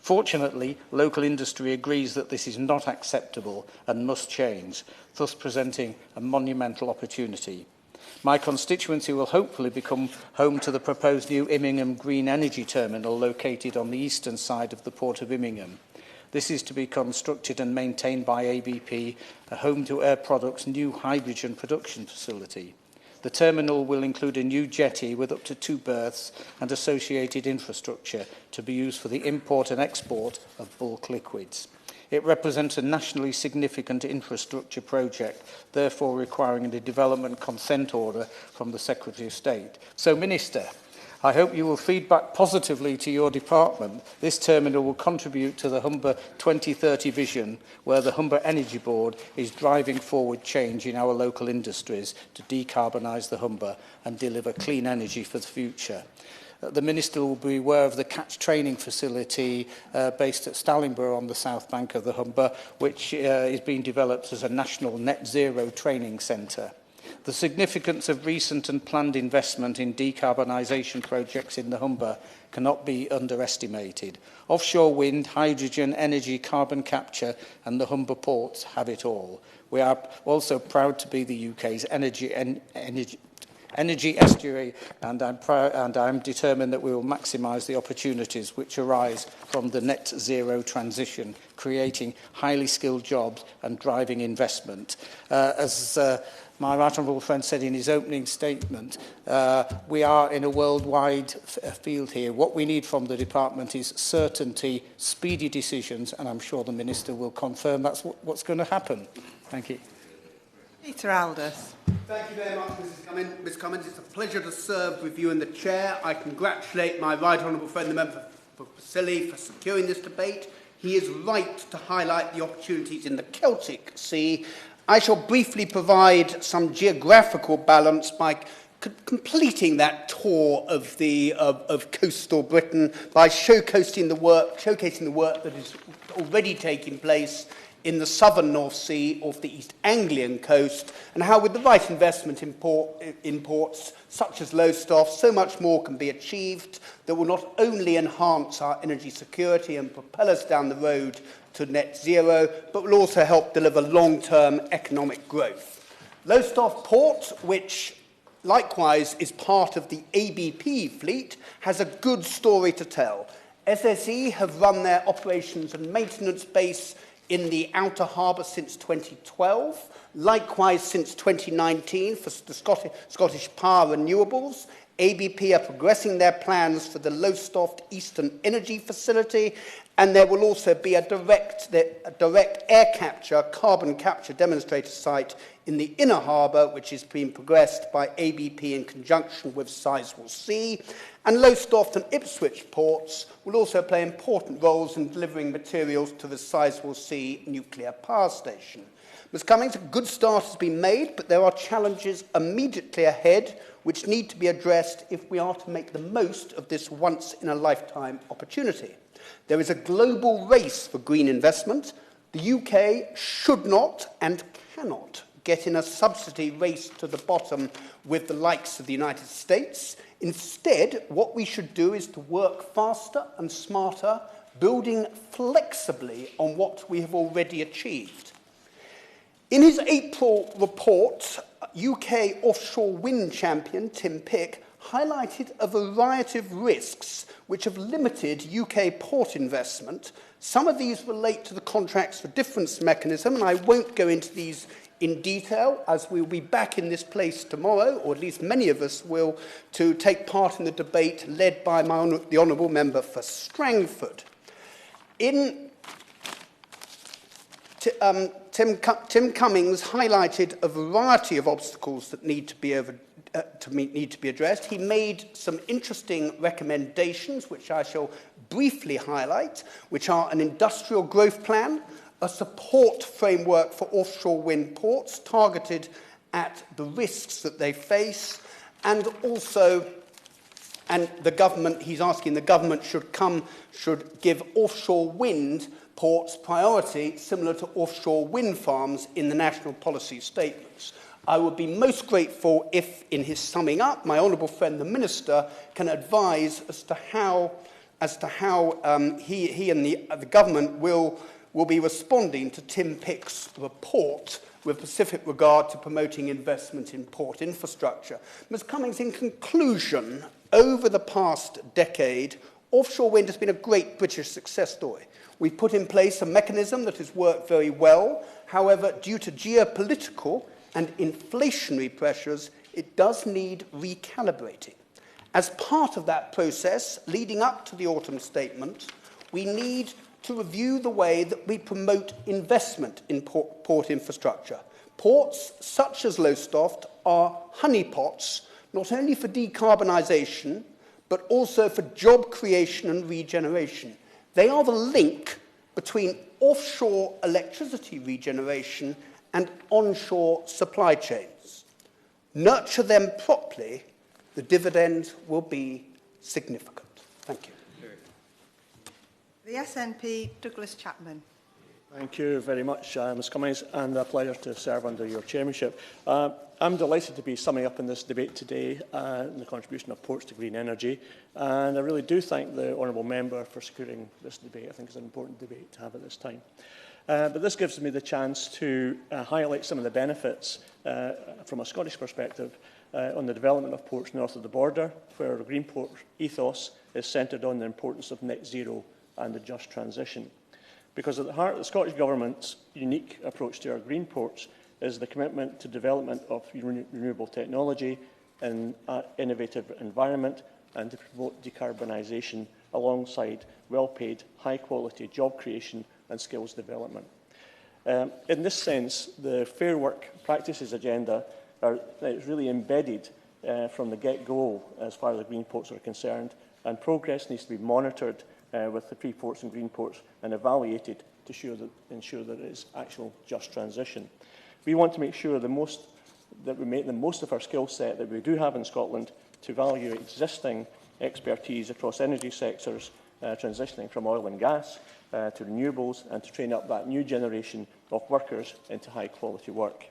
Fortunately, local industry agrees that this is not acceptable and must change, thus presenting a monumental opportunity. My constituency will hopefully become home to the proposed new Immingham Green Energy Terminal located on the eastern side of the Port of Immingham. This is to be constructed and maintained by ABP, a home to Air Products' new hydrogen production facility. The terminal will include a new jetty with up to 2 berths and associated infrastructure to be used for the import and export of bulk liquids. It represents a nationally significant infrastructure project, therefore requiring a development consent order from the Secretary of State. So, Minister, I hope you will feed back positively to your department. This terminal will contribute to the Humber 2030 vision, where the Humber Energy Board is driving forward change in our local industries to decarbonise the Humber and deliver clean energy for the future. The Minister will be aware of the Catch training facility based at Stallingborough on the south bank of the Humber, which is being developed as a national net zero training centre. The significance of recent and planned investment in decarbonisation projects in the Humber cannot be underestimated. Offshore wind, hydrogen, energy, carbon capture and the Humber ports have it all. We are also proud to be the UK's energy estuary, and I'm determined that we will maximise the opportunities which arise from the net zero transition, creating highly skilled jobs and driving investment. As my right honourable friend said in his opening statement, we are in a worldwide field here. What we need from the department is certainty, speedy decisions, and I'm sure the Minister will confirm that's what's going to happen. Thank you. Peter Aldous. Thank you very much, Ms Cummins. It's a pleasure to serve with you in the chair. I congratulate my right honourable friend, the member for Preseli, for securing this debate. He is right to highlight the opportunities in the Celtic Sea. I shall briefly provide some geographical balance by completing that tour of coastal Britain by showcasing the work that is already taking place in the southern North Sea off the East Anglian coast, and how with the right investment in ports such as Lowestoft, so much more can be achieved that will not only enhance our energy security and propel us down the road to net zero, but will also help deliver long-term economic growth. Lowestoft Port, which likewise is part of the ABP fleet, has a good story to tell. SSE have run their operations and maintenance base in the Outer Harbour since 2012, likewise since 2019 for the Scottish Power Renewables. ABP are progressing their plans for the Lowestoft Eastern Energy Facility, and there will also be a direct air capture, carbon capture demonstrator site in the Inner Harbour, which is being progressed by ABP in conjunction with Sizewell C. And Lowestoft and Ipswich ports will also play important roles in delivering materials to the Sizewell C nuclear power station. Ms Cummings, a good start has been made, but there are challenges immediately ahead which need to be addressed if we are to make the most of this once-in-a-lifetime opportunity. There is a global race for green investment. The UK should not and cannot get in a subsidy race to the bottom with the likes of the United States. Instead, what we should do is to work faster and smarter, building flexibly on what we have already achieved. In his April report, UK offshore wind champion Tim Pick highlighted a variety of risks which have limited UK port investment. Some of these relate to the Contracts for Difference mechanism, and I won't go into these in detail, as we'll be back in this place tomorrow, or at least many of us will, to take part in the debate led by the Honourable Member for Strangford. Tim Cummings highlighted a variety of obstacles that need to be addressed. He made some interesting recommendations, which I shall briefly highlight, which are an industrial growth plan, a support framework for offshore wind ports targeted at the risks that they face, and also, he's asking the government should give offshore wind ports priority similar to offshore wind farms in the national policy statements. I would be most grateful if, in his summing up, my honourable friend the Minister can advise as to how he and the government will be responding to Tim Pick's report with specific regard to promoting investment in port infrastructure. Ms Cummings, in conclusion, over the past decade, offshore wind has been a great British success story. We've put in place a mechanism that has worked very well. However, due to geopolitical and inflationary pressures, it does need recalibrating. As part of that process, leading up to the autumn statement, we need to review the way that we promote investment in port infrastructure. Ports such as Lowestoft are honeypots, not only for decarbonisation, but also for job creation and regeneration. They are the link between offshore electricity regeneration and onshore supply chains. Nurture them properly, the dividend will be significant. Thank you. The SNP, Douglas Chapman. Thank you very much, Ms Cummings, and a pleasure to serve under your chairmanship. I'm delighted to be summing up in this debate today the contribution of ports to green energy, and I really do thank the honourable member for securing this debate. I think it's an important debate to have at this time. But this gives me the chance to highlight some of the benefits from a Scottish perspective on the development of ports north of the border, where the Green Port ethos is centred on the importance of net zero and a just transition. Because at the heart of the Scottish Government's unique approach to our green ports is the commitment to development of renewable technology in an innovative environment and to promote decarbonisation alongside well-paid, high-quality job creation and skills development. In this sense, the Fair Work Practices agenda is really embedded from the get-go as far as the green ports are concerned, and progress needs to be monitored with the pre-ports and green ports and evaluated to ensure that it is actual just transition. We want to make sure that we make the most of our skill set that we do have in Scotland to value existing expertise across energy sectors, transitioning from oil and gas to renewables, and to train up that new generation of workers into high-quality work.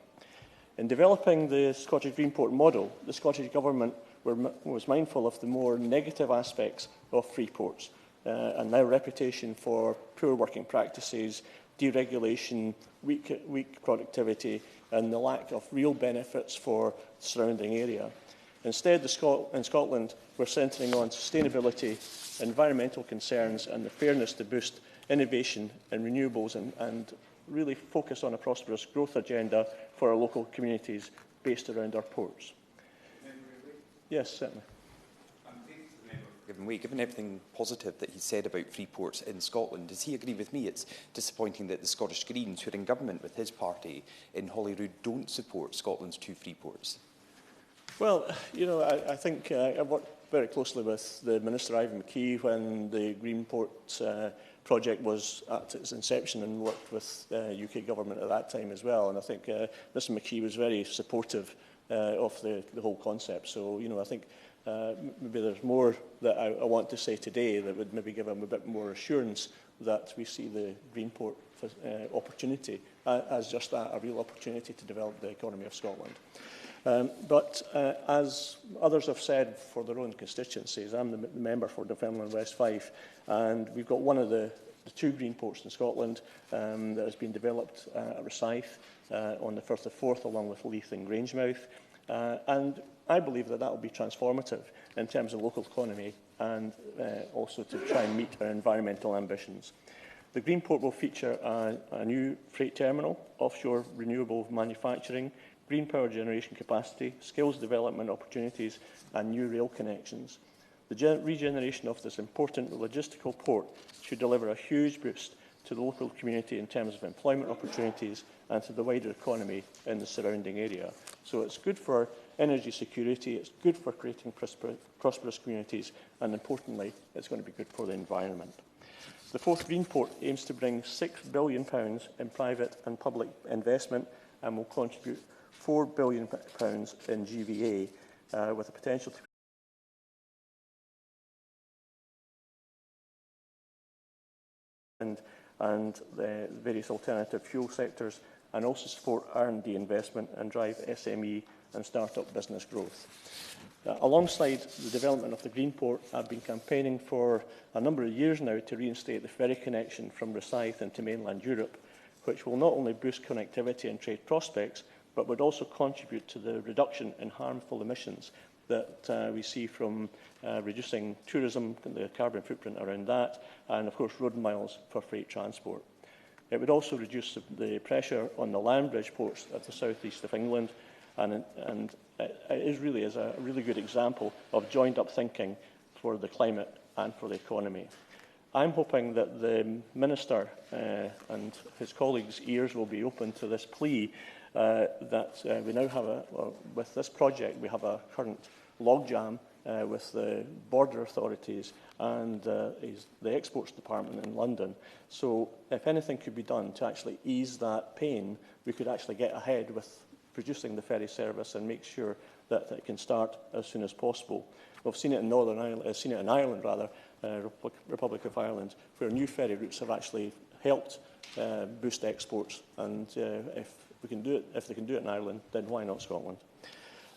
In developing the Scottish Green Port model, the Scottish Government was mindful of the more negative aspects of free ports, and their reputation for poor working practices, deregulation, weak productivity, and the lack of real benefits for the surrounding area. Instead, in Scotland, we're centring on sustainability, environmental concerns and the fairness to boost innovation in renewables and really focus on a prosperous growth agenda for our local communities based around our ports. Yes, certainly. Given everything positive that he said about free ports in Scotland, does he agree with me it's disappointing that the Scottish Greens, who are in government with his party in Holyrood, don't support Scotland's 2 free ports? Well, you know, I think I worked very closely with the Minister Ivan McKee when the Greenport project was at its inception, and worked with UK government at that time as well. And I think Mr McKee was very supportive of the whole concept. So, you know, I think maybe there's more that I want to say today that would maybe give him a bit more assurance that we see the Greenport opportunity as just that, a real opportunity to develop the economy of Scotland. But as others have said for their own constituencies, I'm the member for Dunfermline West Fife, and we've got one of the 2 green ports in Scotland that has been developed at Rosyth on the Firth of Forth, along with Leith and Grangemouth. And I believe that will be transformative in terms of local economy and also to try and meet our environmental ambitions. The Green Port will feature a new freight terminal, offshore renewable manufacturing, green power generation capacity, skills development opportunities and new rail connections. The regeneration of this important logistical port should deliver a huge boost to the local community in terms of employment opportunities and to the wider economy in the surrounding area. So it's good for energy security, it's good for creating prosperous communities, and importantly, it's going to be good for the environment. The 4th Greenport aims to bring £6 billion in private and public investment and will contribute £4 billion in GVA with the potential to and the various alternative fuel sectors, and also support R&D investment and drive SME and start-up business growth. Alongside the development of the Greenport, I've been campaigning for a number of years now to reinstate the ferry connection from Rosyth into mainland Europe, which will not only boost connectivity and trade prospects, but would also contribute to the reduction in harmful emissions that we see from reducing tourism, the carbon footprint around that, and of course road miles for freight transport. It would also reduce the pressure on the land bridge ports at the southeast of England, and it really is a really good example of joined-up thinking for the climate and for the economy. I'm hoping that the Minister and his colleagues' ears will be open to this plea that we now have with this project, we have a current logjam with the border authorities and the Exports Department in London. So if anything could be done to actually ease that pain, we could actually get ahead with producing the ferry service and make sure that it can start as soon as possible. We've seen it in Northern Ireland, in Ireland rather, Republic of Ireland, where new ferry routes have actually helped boost exports. And if they can do it in Ireland, then why not Scotland?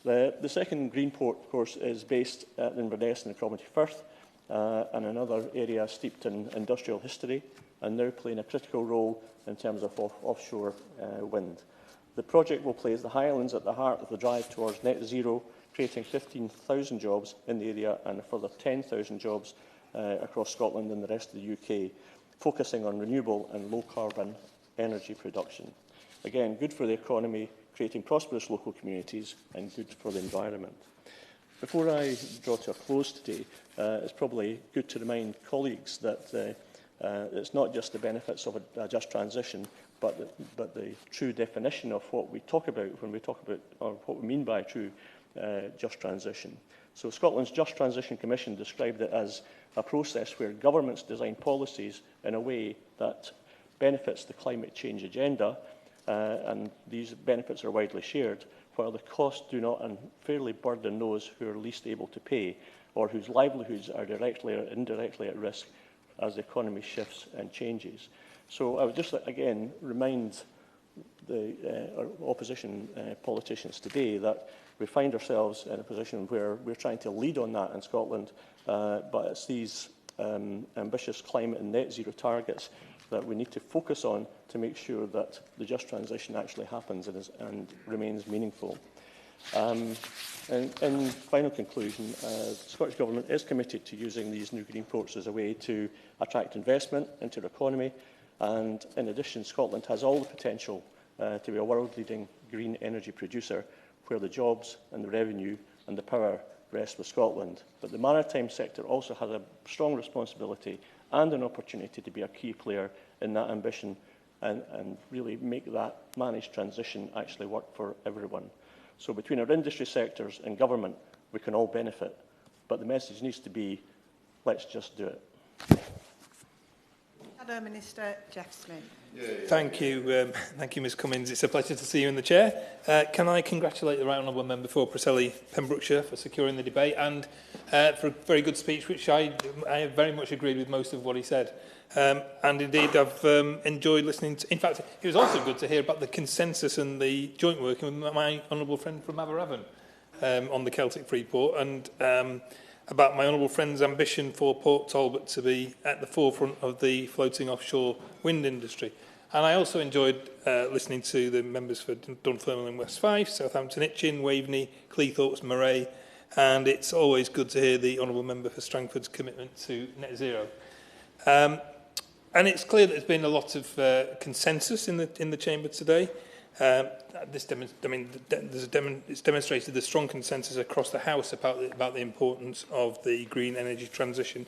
The second green port, of course, is based at Inverness in the Cromarty Firth, and another area steeped in industrial history, and now playing a critical role in terms of offshore wind. The project will place the Highlands at the heart of the drive towards net zero, creating 15,000 jobs in the area and a further 10,000 jobs across Scotland and the rest of the UK, focusing on renewable and low-carbon energy production. Again, good for the economy, creating prosperous local communities, and good for the environment. Before I draw to a close today, it's probably good to remind colleagues that it's not just the benefits of a just transition, but the true definition of what we talk about when we talk about, or what we mean by true just transition. So Scotland's Just Transition Commission described it as a process where governments design policies in a way that benefits the climate change agenda, and these benefits are widely shared, while the costs do not unfairly burden those who are least able to pay, or whose livelihoods are directly or indirectly at risk as the economy shifts and changes. So I would just again remind the opposition politicians today that we find ourselves in a position where we're trying to lead on that in Scotland, but it's these ambitious climate and net zero targets that we need to focus on to make sure that the just transition actually happens and remains meaningful. In final conclusion, the Scottish Government is committed to using these new green ports as a way to attract investment into the economy, and in addition, Scotland has all the potential to be a world-leading green energy producer, where the jobs and the revenue and the power rest with Scotland. But the maritime sector also has a strong responsibility and an opportunity to be a key player in that ambition and really make that managed transition actually work for everyone. So between our industry sectors and government, we can all benefit. But the message needs to be, let's just do it. Shadow Minister Jeff Smith. Thank you, Ms Cummins. It's a pleasure to see you in the chair. Can I congratulate the Right Honourable Member for Preseli, Pembrokeshire, for securing the debate and for a very good speech, which I very much agreed with most of what he said. And indeed, I've enjoyed listening to... In fact, it was also good to hear about the consensus and the joint working with my honourable friend from Aberavon on the Celtic Freeport, and about my honourable friend's ambition for Port Talbot to be at the forefront of the floating offshore wind industry. And I also enjoyed listening to the members for Dunfermline and West Fife, Southampton Itchen, Waveney, Cleethorpes, Moray, and it's always good to hear the honourable member for Strangford's commitment to net zero. And it's clear that there's been a lot of consensus in the chamber today. It's demonstrated the strong consensus across the House about the importance of the green energy transition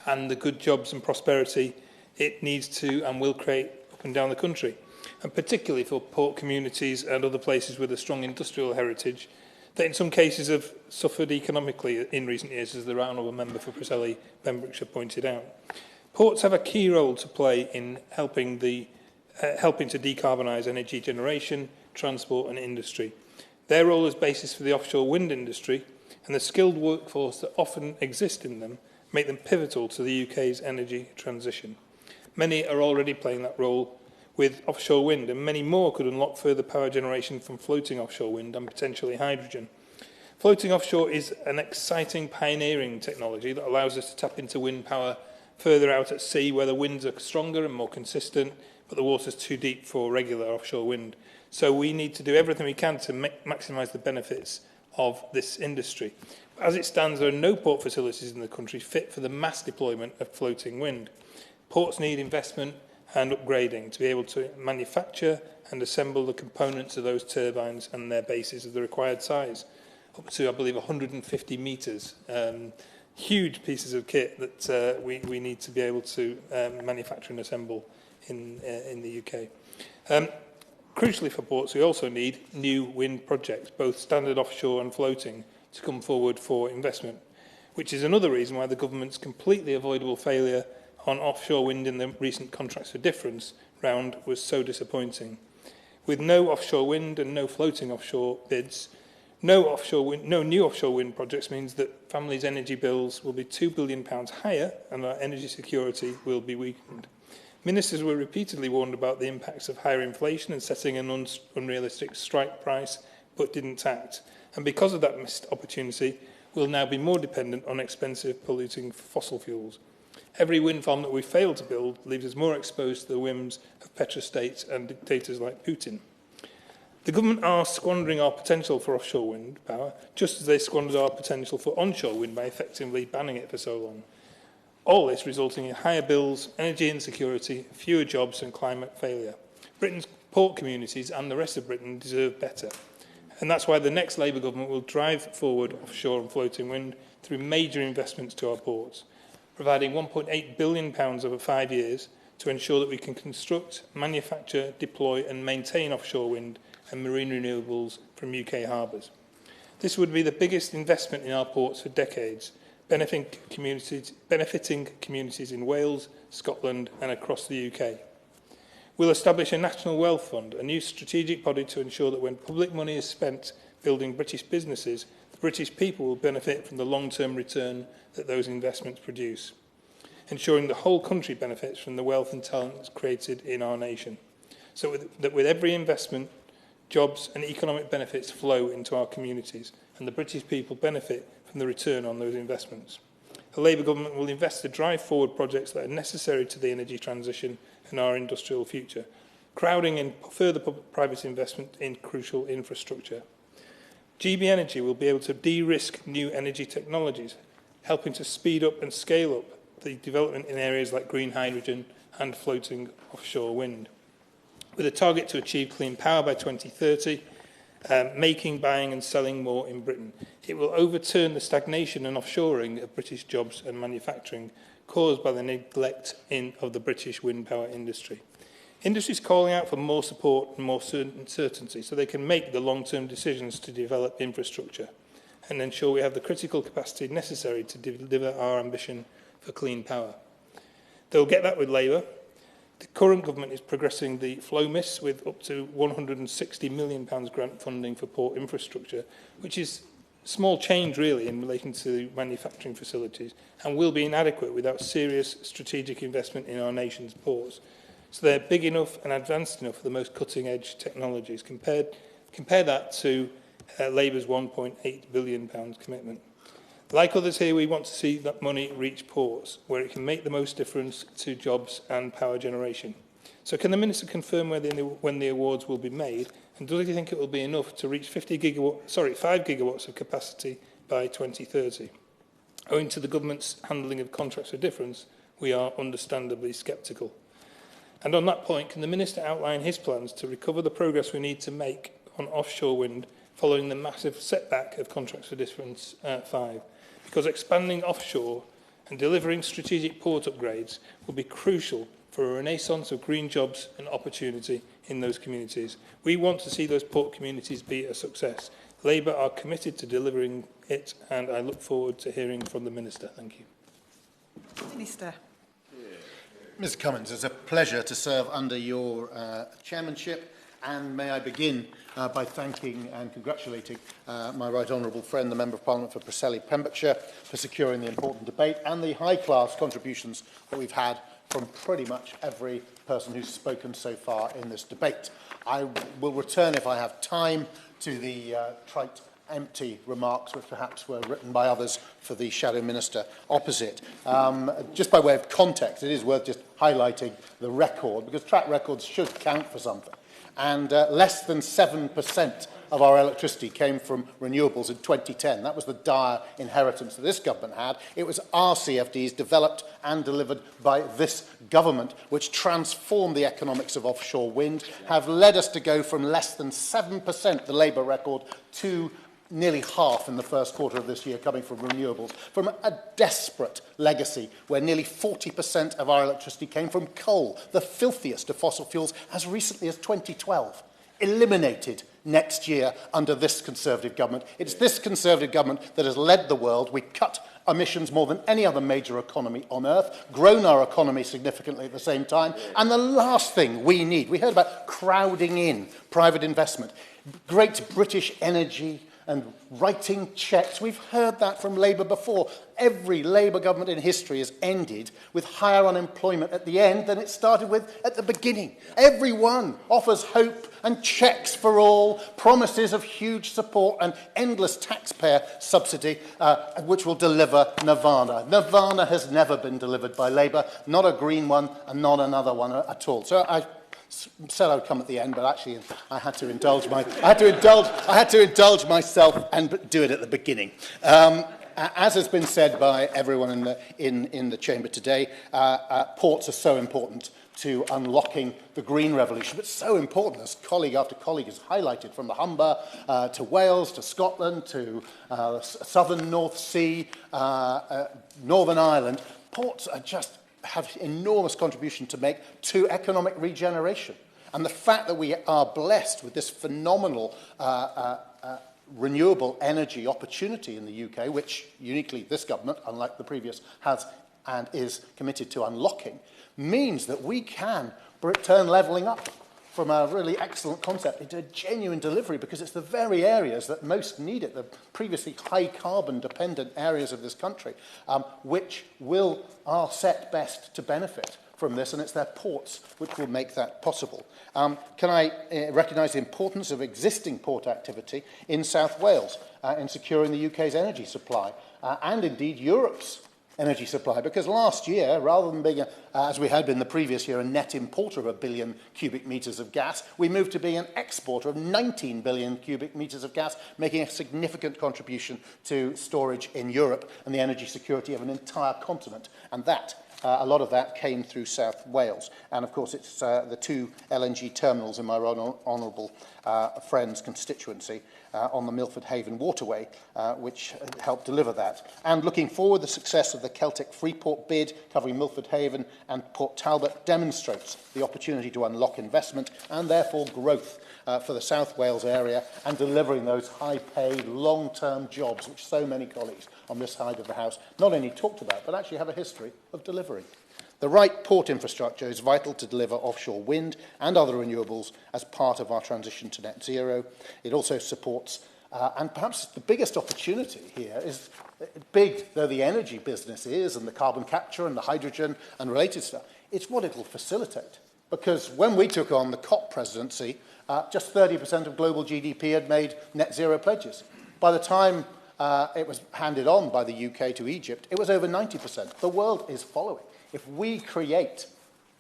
and the good jobs and prosperity it needs to and will create up and down the country, and particularly for port communities and other places with a strong industrial heritage that in some cases have suffered economically in recent years, as the Right Honourable Member for Preseli, Pembrokeshire, pointed out. Ports have a key role to play in helping to decarbonise energy generation, transport and industry. Their role as basis for the offshore wind industry and the skilled workforce that often exist in them make them pivotal to the UK's energy transition. Many are already playing that role with offshore wind, and many more could unlock further power generation from floating offshore wind and potentially hydrogen. Floating offshore is an exciting pioneering technology that allows us to tap into wind power further out at sea, where the winds are stronger and more consistent, but the water's too deep for regular offshore wind. So we need to do everything we can to maximise the benefits of this industry. As it stands, there are no port facilities in the country fit for the mass deployment of floating wind. Ports need investment and upgrading to be able to manufacture and assemble the components of those turbines and their bases of the required size, up to, I believe, 150 metres. Huge pieces of kit that we need to be able to manufacture and assemble in the UK. Crucially for ports, we also need new wind projects, both standard offshore and floating, to come forward for investment, which is another reason why the government's completely avoidable failure on offshore wind in the recent Contracts for Difference round was so disappointing. With no offshore wind and no floating offshore bids, no new offshore wind projects means that families' energy bills will be £2 billion higher and our energy security will be weakened. Ministers were repeatedly warned about the impacts of higher inflation and setting an unrealistic strike price, but didn't act. And because of that missed opportunity, we'll now be more dependent on expensive, polluting fossil fuels. Every wind farm that we fail to build leaves us more exposed to the whims of petrostates and dictators like Putin. The government are squandering our potential for offshore wind power, just as they squandered our potential for onshore wind by effectively banning it for so long. All this resulting in higher bills, energy insecurity, fewer jobs and climate failure. Britain's port communities and the rest of Britain deserve better. And that's why the next Labour government will drive forward offshore and floating wind through major investments to our ports, providing £1.8 billion over 5 years to ensure that we can construct, manufacture, deploy and maintain offshore wind and marine renewables from UK harbours. This would be the biggest investment in our ports for decades, benefiting communities in Wales, Scotland and across the UK. We'll establish a National Wealth Fund, a new strategic body to ensure that when public money is spent building British businesses, the British people will benefit from the long-term return that those investments produce, ensuring the whole country benefits from the wealth and talent created in our nation. So that with every investment, jobs and economic benefits flow into our communities and the British people benefit from the return on those investments. The Labour government will invest to drive forward projects that are necessary to the energy transition and our industrial future, crowding in further private investment in crucial infrastructure. GB Energy will be able to de-risk new energy technologies, helping to speed up and scale up the development in areas like green hydrogen and floating offshore wind. With a target to achieve clean power by 2030, making, buying and selling more in Britain. It will overturn the stagnation and offshoring of British jobs and manufacturing caused by the neglect of the British wind power industry. Industry is calling out for more support and more certainty so they can make the long-term decisions to develop infrastructure and ensure we have the critical capacity necessary to deliver our ambition for clean power. They'll get that with Labour. The current government is progressing the FLOMIS with up to £160 million grant funding for port infrastructure, which is small change really in relation to manufacturing facilities and will be inadequate without serious strategic investment in our nation's ports. So they're big enough and advanced enough for the most cutting-edge technologies. Compare that to Labour's £1.8 billion commitment. Like others here, we want to see that money reach ports, where it can make the most difference to jobs and power generation. So can the Minister confirm when the awards will be made, and does he think it will be enough to reach 5 gigawatts of capacity by 2030? Owing to the government's handling of contracts for difference, we are understandably sceptical. And on that point, can the Minister outline his plans to recover the progress we need to make on offshore wind following the massive setback of Contracts for Difference 5? Because expanding offshore and delivering strategic port upgrades will be crucial for a renaissance of green jobs and opportunity in those communities. We want to see those port communities be a success. Labour are committed to delivering it, and I look forward to hearing from the Minister. Thank you. Minister. Mr Cummins, it's a pleasure to serve under your chairmanship, and may I begin by thanking and congratulating my right honourable friend, the Member of Parliament for Preseli, Pembrokeshire, for securing the important debate and the high-class contributions that we've had from pretty much every person who's spoken so far in this debate. I will return, if I have time, to the trite empty remarks which perhaps were written by others for the Shadow Minister opposite. Just by way of context, it is worth just highlighting the record, because track records should count for something. And less than 7% of our electricity came from renewables in 2010. That was the dire inheritance that this government had. It was our CFDs developed and delivered by this government, which transformed the economics of offshore wind, have led us to go from less than 7%, the Labour record, to nearly half in the first quarter of this year coming from renewables, from a desperate legacy where nearly 40% of our electricity came from coal, the filthiest of fossil fuels, as recently as 2012. Eliminated next year under this Conservative government. It's this Conservative government that has led the world. We cut emissions more than any other major economy on earth, grown our economy significantly at the same time, and the last thing we need, we heard about crowding in private investment, great British energy and writing cheques. We've heard that from Labour before. Every Labour government in history has ended with higher unemployment at the end than it started with at the beginning. Everyone offers hope and cheques for all, promises of huge support and endless taxpayer subsidy, which will deliver nirvana. Nirvana has never been delivered by Labour, not a green one and not another one at all. So I said I would come at the end, but actually I had to indulge myself and do it at the beginning. As has been said by everyone in the chamber today, ports are so important to unlocking the green revolution. It's so important, as colleague after colleague has highlighted, from the Humber to Wales to Scotland to southern North Sea, Northern Ireland. Ports are just have enormous contribution to make to economic regeneration. And the fact that we are blessed with this phenomenal renewable energy opportunity in the UK, which uniquely this government, unlike the previous, has and is committed to unlocking, means that we can turn levelling up from a really excellent concept into a genuine delivery, because it's the very areas that most need it, the previously high carbon dependent areas of this country, which are set best to benefit from this, and it's their ports which will make that possible. Can I recognise the importance of existing port activity in South Wales in securing the UK's energy supply, and indeed Europe's energy supply, because last year, rather than being, as we had been the previous year, a net importer of 1 billion cubic metres of gas, we moved to being an exporter of 19 billion cubic metres of gas, making a significant contribution to storage in Europe and the energy security of an entire continent. And that, a lot of that came through South Wales. And of course, it's the 2 LNG terminals in my honourable friend's constituency on the Milford Haven waterway, which helped deliver that. And looking forward, the success of the Celtic Freeport bid covering Milford Haven and Port Talbot demonstrates the opportunity to unlock investment and therefore growth for the South Wales area and delivering those high-paid, long-term jobs which so many colleagues on this side of the House not only talked about, but actually have a history of delivering. The right port infrastructure is vital to deliver offshore wind and other renewables as part of our transition to net zero. It also supports, and perhaps the biggest opportunity here is, big though the energy business is, and the carbon capture and the hydrogen and related stuff, it's what it will facilitate. Because when we took on the COP presidency, just 30% of global GDP had made net zero pledges. By the time it was handed on by the UK to Egypt, it was over 90%. The world is following. If we create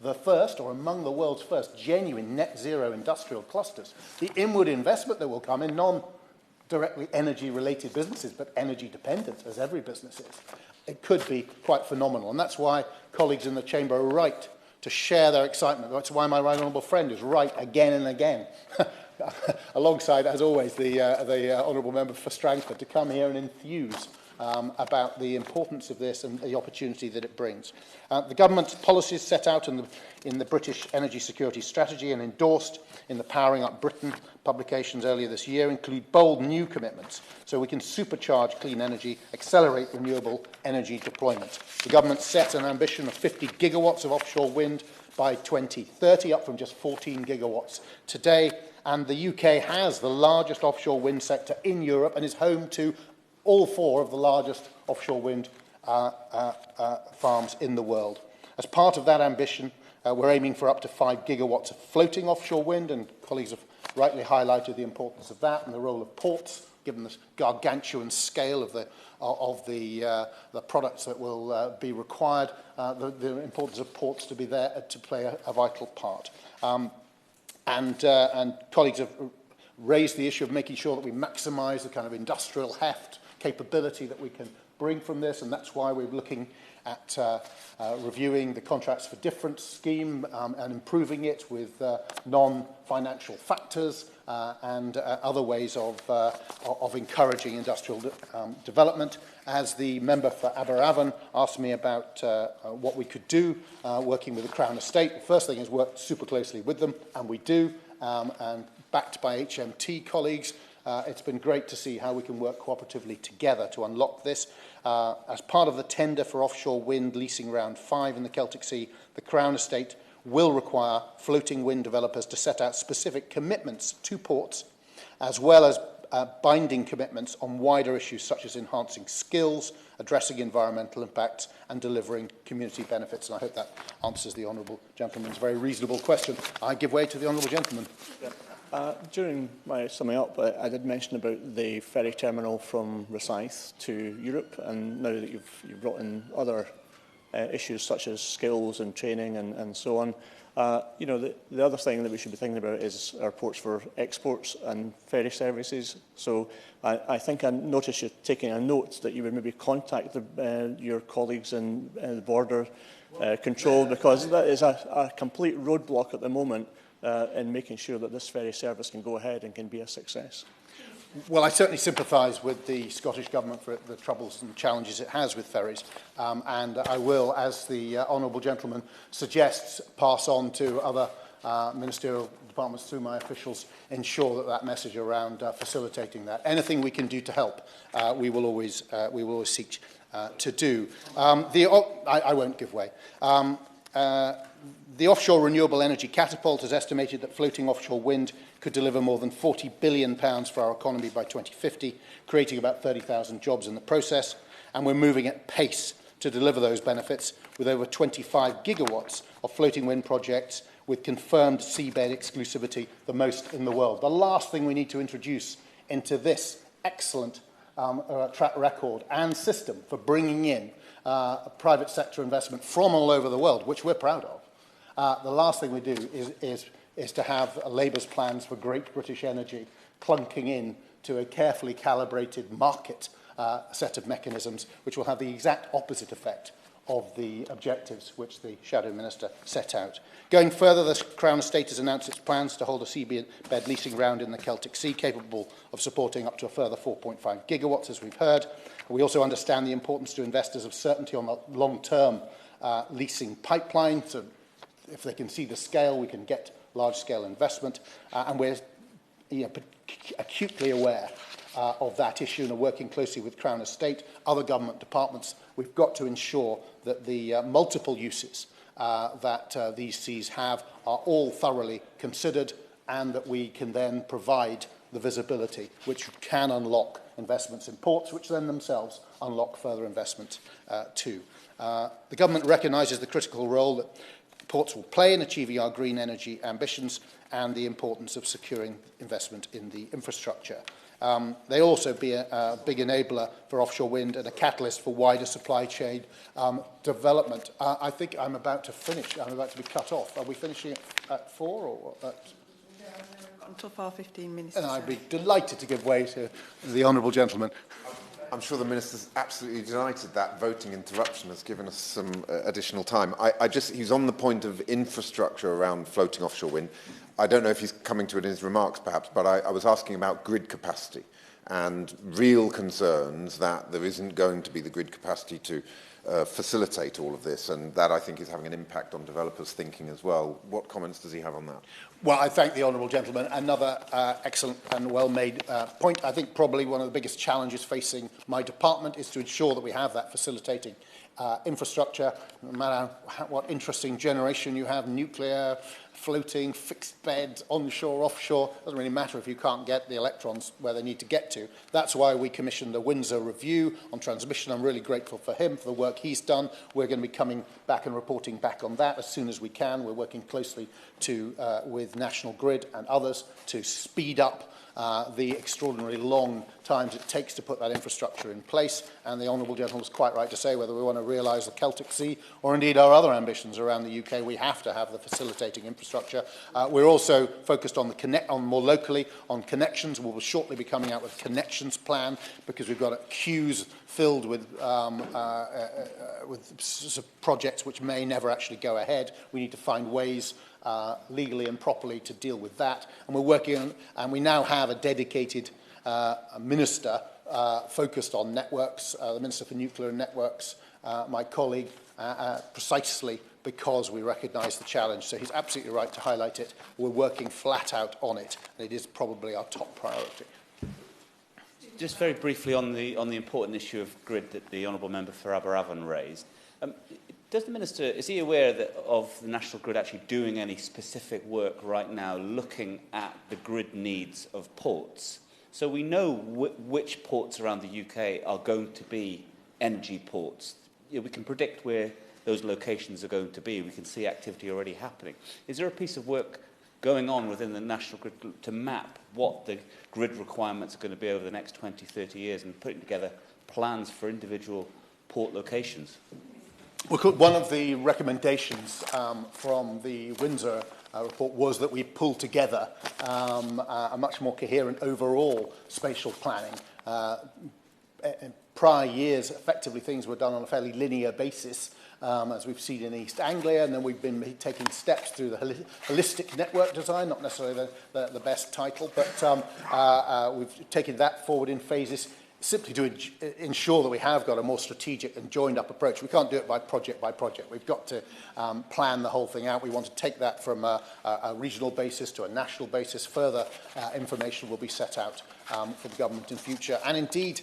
the first, or among the world's first, genuine net zero industrial clusters, the inward investment that will come in non-directly energy-related businesses, but energy-dependent, as every business is, it could be quite phenomenal. And that's why colleagues in the Chamber are right to share their excitement. That's why my right honourable friend is right again and again, alongside, as always, the honourable member for Strangford, to come here and enthuse about the importance of this and the opportunity that it brings. The government's policies set out in the British Energy Security Strategy and endorsed in the Powering Up Britain publications earlier this year include bold new commitments so we can supercharge clean energy, accelerate renewable energy deployment. The government set an ambition of 50 gigawatts of offshore wind by 2030, up from just 14 gigawatts today. And the UK has the largest offshore wind sector in Europe and is home to all 4 of the largest offshore wind farms in the world. As part of that ambition, we're aiming for up to 5 gigawatts of floating offshore wind, and colleagues have rightly highlighted the importance of that and the role of ports, given the gargantuan scale of the products that will be required, the importance of ports to be there to play a vital part. And colleagues have raised the issue of making sure that we maximise the kind of industrial heft capability that we can bring from this, and that's why we're looking at reviewing the Contracts for Difference scheme and improving it with non-financial factors and other ways of encouraging industrial development. As the member for Aberavon asked me about what we could do working with the Crown Estate, the first thing is work super closely with them, and we do, and backed by HMT colleagues. It's been great to see how we can work cooperatively together to unlock this. As part of the tender for offshore wind leasing round 5 in the Celtic Sea, the Crown Estate will require floating wind developers to set out specific commitments to ports, as well as binding commitments on wider issues such as enhancing skills, addressing environmental impacts and delivering community benefits. And I hope that answers the honourable gentleman's very reasonable question. I give way to the honourable gentleman. During my summing up, I did mention about the ferry terminal from Rosyth to Europe, and now that you've brought in other issues such as skills and training and so on, you know, the other thing that we should be thinking about is our ports for exports and ferry services. So I think I noticed you taking a note that you would maybe contact your colleagues in the border control, because that is a complete roadblock at the moment in making sure that this ferry service can go ahead and can be a success. Well, I certainly sympathise with the Scottish Government for the troubles and challenges it has with ferries, and I will, as the honourable gentleman suggests, pass on to other ministerial departments through my officials, ensure that that message around facilitating that. Anything we can do to help, we will always seek to do. I won't give way. The offshore renewable energy catapult has estimated that floating offshore wind could deliver more than £40 billion for our economy by 2050, creating about 30,000 jobs in the process, and we're moving at pace to deliver those benefits with over 25 gigawatts of floating wind projects with confirmed seabed exclusivity, the most in the world. The last thing we need to introduce into this excellent track record and system for bringing in private sector investment from all over the world, which we're proud of, the last thing we do is to have Labour's plans for Great British Energy clunking in to a carefully calibrated market set of mechanisms, which will have the exact opposite effect of the objectives which the Shadow Minister set out. Going further, the Crown Estate has announced its plans to hold a seabed leasing round in the Celtic Sea, capable of supporting up to a further 4.5 gigawatts, as we've heard. We also understand the importance to investors of certainty on the long-term leasing pipeline. So if they can see the scale, we can get large-scale investment. And we're acutely aware of that issue and are working closely with Crown Estate, other government departments. We've got to ensure that the multiple uses that these seas have are all thoroughly considered, and that we can then provide the visibility which can unlock investments in ports, which then themselves unlock further investment too. The government recognises the critical role that ports will play in achieving our green energy ambitions and the importance of securing investment in the infrastructure. They also be a big enabler for offshore wind and a catalyst for wider supply chain development. I think I'm about to finish. I'm about to be cut off. Are we finishing at 4 or at... Until 4:15 minutes. And I'd be delighted to give way to the honourable gentleman. I'm sure the Minister's absolutely delighted that voting interruption has given us some additional time. He's on the point of infrastructure around floating offshore wind. I don't know if he's coming to it in his remarks, perhaps, but I was asking about grid capacity and real concerns that there isn't going to be the grid capacity to facilitate all of this, and that, I think, is having an impact on developers' thinking as well. What comments does he have on that? Well, I thank the honourable gentleman. Another excellent and well-made point. I think probably one of the biggest challenges facing my department is to ensure that we have that facilitating infrastructure, no matter what interesting generation you have, nuclear, floating, fixed bed, onshore, offshore, doesn't really matter if you can't get the electrons where they need to get to. That's why we commissioned the Windsor Review on transmission. I'm really grateful for him, for the work he's done. We're going to be coming back and reporting back on that as soon as we can. We're working closely with National Grid and others to speed up the extraordinarily long times it takes to put that infrastructure in place. And the honourable gentleman was quite right to say, whether we want to realise the Celtic Sea or indeed our other ambitions around the UK, we have to have the facilitating infrastructure. We're also focused on more locally on connections. We will shortly be coming out with a connections plan, because we've got queues filled with projects which may never actually go ahead. We need to find ways legally and properly to deal with that. And we're working on, and we now have a dedicated minister focused on networks, the Minister for Nuclear and Networks, my colleague, precisely because we recognise the challenge. So he's absolutely right to highlight it. We're working flat out on it, and it is probably our top priority. Just very briefly on the important issue of grid that the Honourable Member for Aberavon raised. Does the Minister, is he aware of the National Grid actually doing any specific work right now looking at the grid needs of ports? So we know which ports around the UK are going to be energy ports. We can predict where those locations are going to be. We can see activity already happening. Is there a piece of work going on within the National Grid to map what the grid requirements are going to be over the next 20, 30 years and putting together plans for individual port locations? Well, one of the recommendations from the Windsor report was that we pull together a much more coherent overall spatial planning. In prior years, effectively, things were done on a fairly linear basis, as we've seen in East Anglia, and then we've been taking steps through the holistic network design, not necessarily the best title, but we've taken that forward in phases, simply to ensure that we have got a more strategic and joined-up approach. We can't do it by project. We've got to plan the whole thing out. We want to take that from a regional basis to a national basis. Further information will be set out for the government in future. And indeed,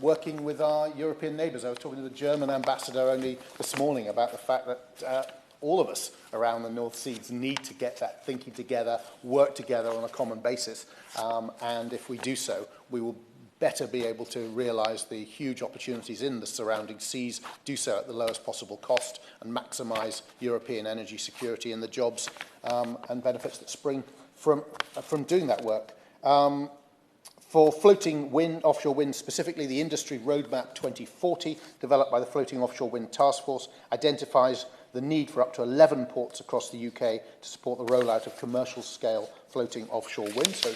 working with our European neighbours. I was talking to the German ambassador only this morning about the fact that all of us around the North Seas need to get that thinking together, work together on a common basis. And if we do so, we will better be able to realise the huge opportunities in the surrounding seas, do so at the lowest possible cost, and maximise European energy security and the jobs and benefits that spring from doing that work. For floating wind, offshore wind specifically, the Industry Roadmap 2040, developed by the Floating Offshore Wind Task Force, identifies the need for up to 11 ports across the UK to support the rollout of commercial-scale floating offshore wind. So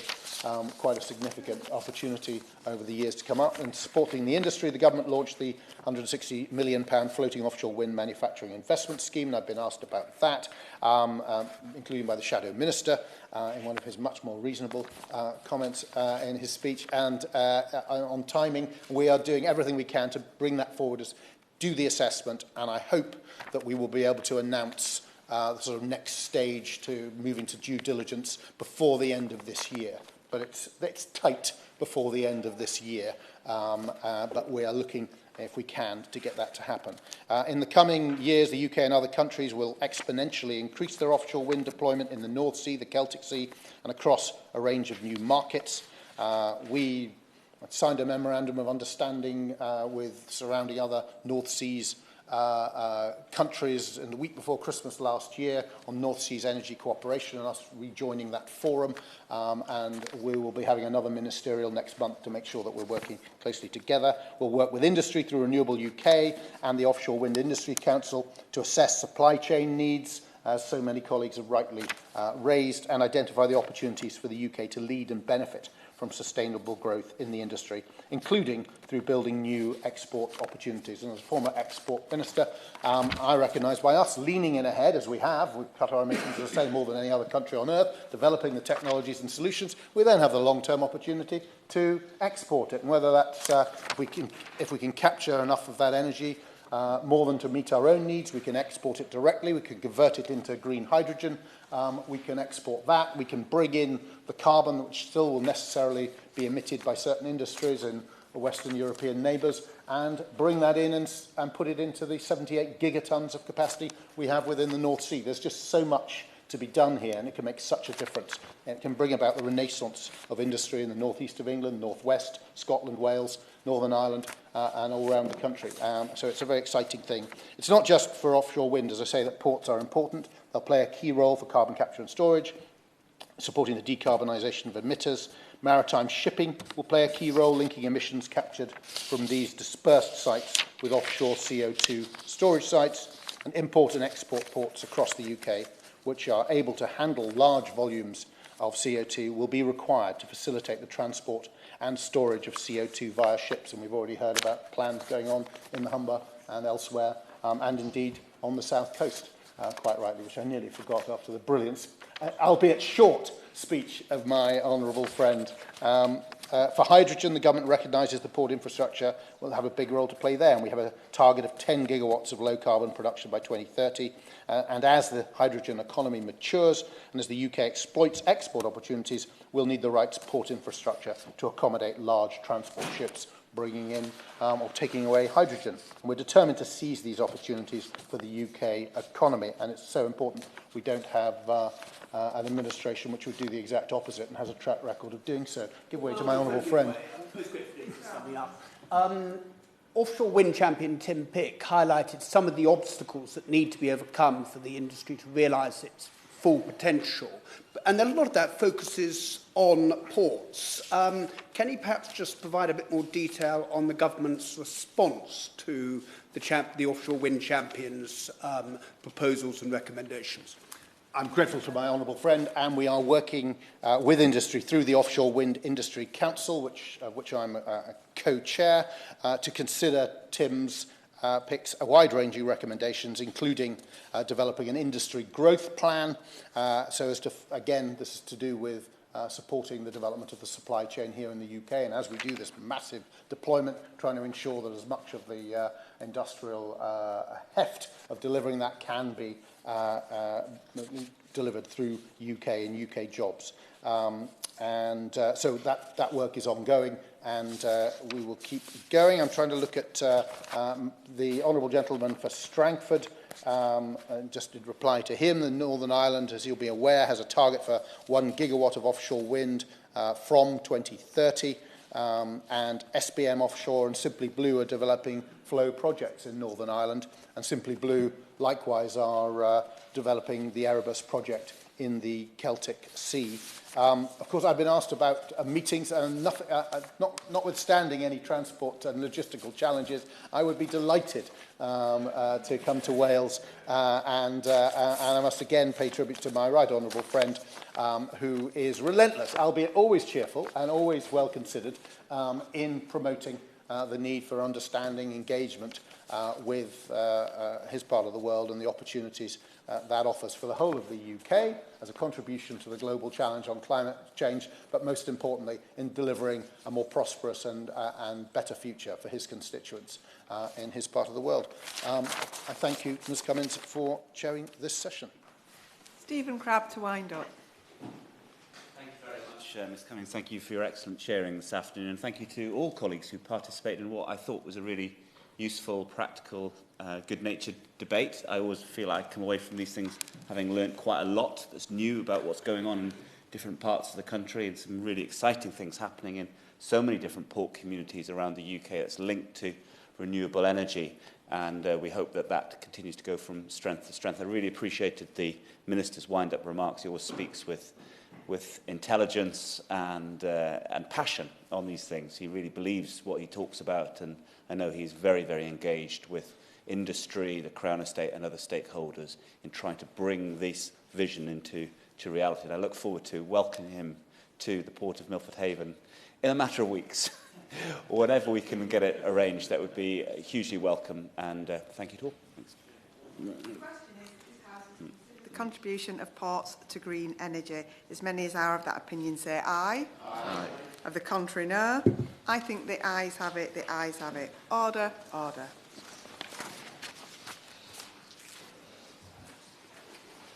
quite a significant opportunity over the years to come up. And supporting the industry, the government launched the £160 million floating offshore wind manufacturing investment scheme, and I've been asked about that, including by the Shadow Minister in one of his much more reasonable comments in his speech. And on timing, we are doing everything we can to bring that forward, do the assessment, and I hope that we will be able to announce the sort of next stage to moving to due diligence before the end of this year. But it's tight before the end of this year, but we are looking, if we can, to get that to happen. In the coming years, the UK and other countries will exponentially increase their offshore wind deployment in the North Sea, the Celtic Sea, and across a range of new markets. We signed a memorandum of understanding with surrounding other North Seas countries in the week before Christmas last year on North Seas energy cooperation, and us rejoining that forum, and we will be having another ministerial next month to make sure that we're working closely together. We'll work with industry through Renewable UK and the Offshore Wind Industry Council to assess supply chain needs, as so many colleagues have rightly raised, and identify the opportunities for the UK to lead and benefit from sustainable growth in the industry, including through building new export opportunities. And as a former export minister, I recognise by us leaning in ahead, as we have, we've cut our emissions, as I say, more than any other country on earth, developing the technologies and solutions, we then have the long-term opportunity to export it. And whether that's, if we can capture enough of that energy, more than to meet our own needs, we can export it directly, we can convert it into green hydrogen, we can export that, we can bring in the carbon which still will necessarily be emitted by certain industries in the Western European neighbours, and bring that in and put it into the 78 gigatons of capacity we have within the North Sea. There's just so much to be done here, and it can make such a difference. It can bring about the renaissance of industry in the northeast of England, northwest, Scotland, Wales, Northern Ireland, and all around the country. So it's a very exciting thing. It's not just for offshore wind, as I say, that ports are important. They'll play a key role for carbon capture and storage, supporting the decarbonisation of emitters. Maritime shipping will play a key role, linking emissions captured from these dispersed sites with offshore CO2 storage sites, and import and export ports across the UK, which are able to handle large volumes of CO2, will be required to facilitate the transport and storage of CO2 via ships. And we've already heard about plans going on in the Humber and elsewhere, and indeed on the south coast, quite rightly, which I nearly forgot after the brilliance, albeit short, speech of my honourable friend. For hydrogen, the government recognises the port infrastructure will have a big role to play there, and we have a target of 10 gigawatts of low-carbon production by 2030. And as the hydrogen economy matures and as the UK exploits export opportunities, we'll need the right port infrastructure to accommodate large transport ships bringing in or taking away hydrogen. And we're determined to seize these opportunities for the UK economy, and it's so important we don't have an administration which would do the exact opposite and has a track record of doing so. Give way to my honourable friend. Offshore wind champion Tim Pick highlighted some of the obstacles that need to be overcome for the industry to realise its full potential. And then a lot of that focuses on ports. Can you perhaps just provide a bit more detail on the government's response to the offshore wind champions' proposals and recommendations? I'm grateful to my honourable friend, and we are working with industry through the Offshore Wind Industry Council, which I'm a co-chair, to consider Tim's Pick's a wide-ranging recommendations, including developing an industry growth plan. So as to, again, this is to do with supporting the development of the supply chain here in the UK, and as we do this massive deployment, trying to ensure that as much of the industrial heft of delivering that can be delivered through UK and UK jobs. So that work is ongoing, and we will keep going. I'm trying to look at the Honourable Gentleman for Strangford. Just in reply to him, the Northern Ireland, as you'll be aware, has a target for 1 gigawatt of offshore wind from 2030, and SBM Offshore and Simply Blue are developing flow projects in Northern Ireland, and Simply Blue likewise are developing the Erebus project in the Celtic Sea. Of course, I've been asked about meetings, and notwithstanding any transport and logistical challenges, I would be delighted to come to Wales, and I must again pay tribute to my right honourable friend, who is relentless, albeit always cheerful and always well considered, in promoting the need for understanding, engagement with his part of the world and the opportunities that offers for the whole of the UK as a contribution to the global challenge on climate change, but most importantly in delivering a more prosperous and better future for his constituents in his part of the world. I thank you, Ms Cummins, for chairing this session. Stephen Crabb to wind up. Thank you very much, Ms Cummins. Thank you for your excellent sharing this afternoon, and thank you to all colleagues who participated in what I thought was a really useful, practical, good-natured debate. I always feel I come away from these things having learnt quite a lot that's new about what's going on in different parts of the country, and some really exciting things happening in so many different port communities around the UK that's linked to renewable energy, and we hope that that continues to go from strength to strength. I really appreciated the Minister's wind-up remarks. He always speaks with intelligence and passion on these things. He really believes what he talks about, and I know he's very, very engaged with industry, the Crown Estate and other stakeholders in trying to bring this vision into reality. And I look forward to welcoming him to the port of Milford Haven in a matter of weeks. Or whenever we can get it arranged, that would be hugely welcome, and thank you to all. Thanks. The contribution of ports to green energy. As many as are of that opinion say aye. Aye. Of the contrary, no. I think the ayes have it, the ayes have it. Order, order.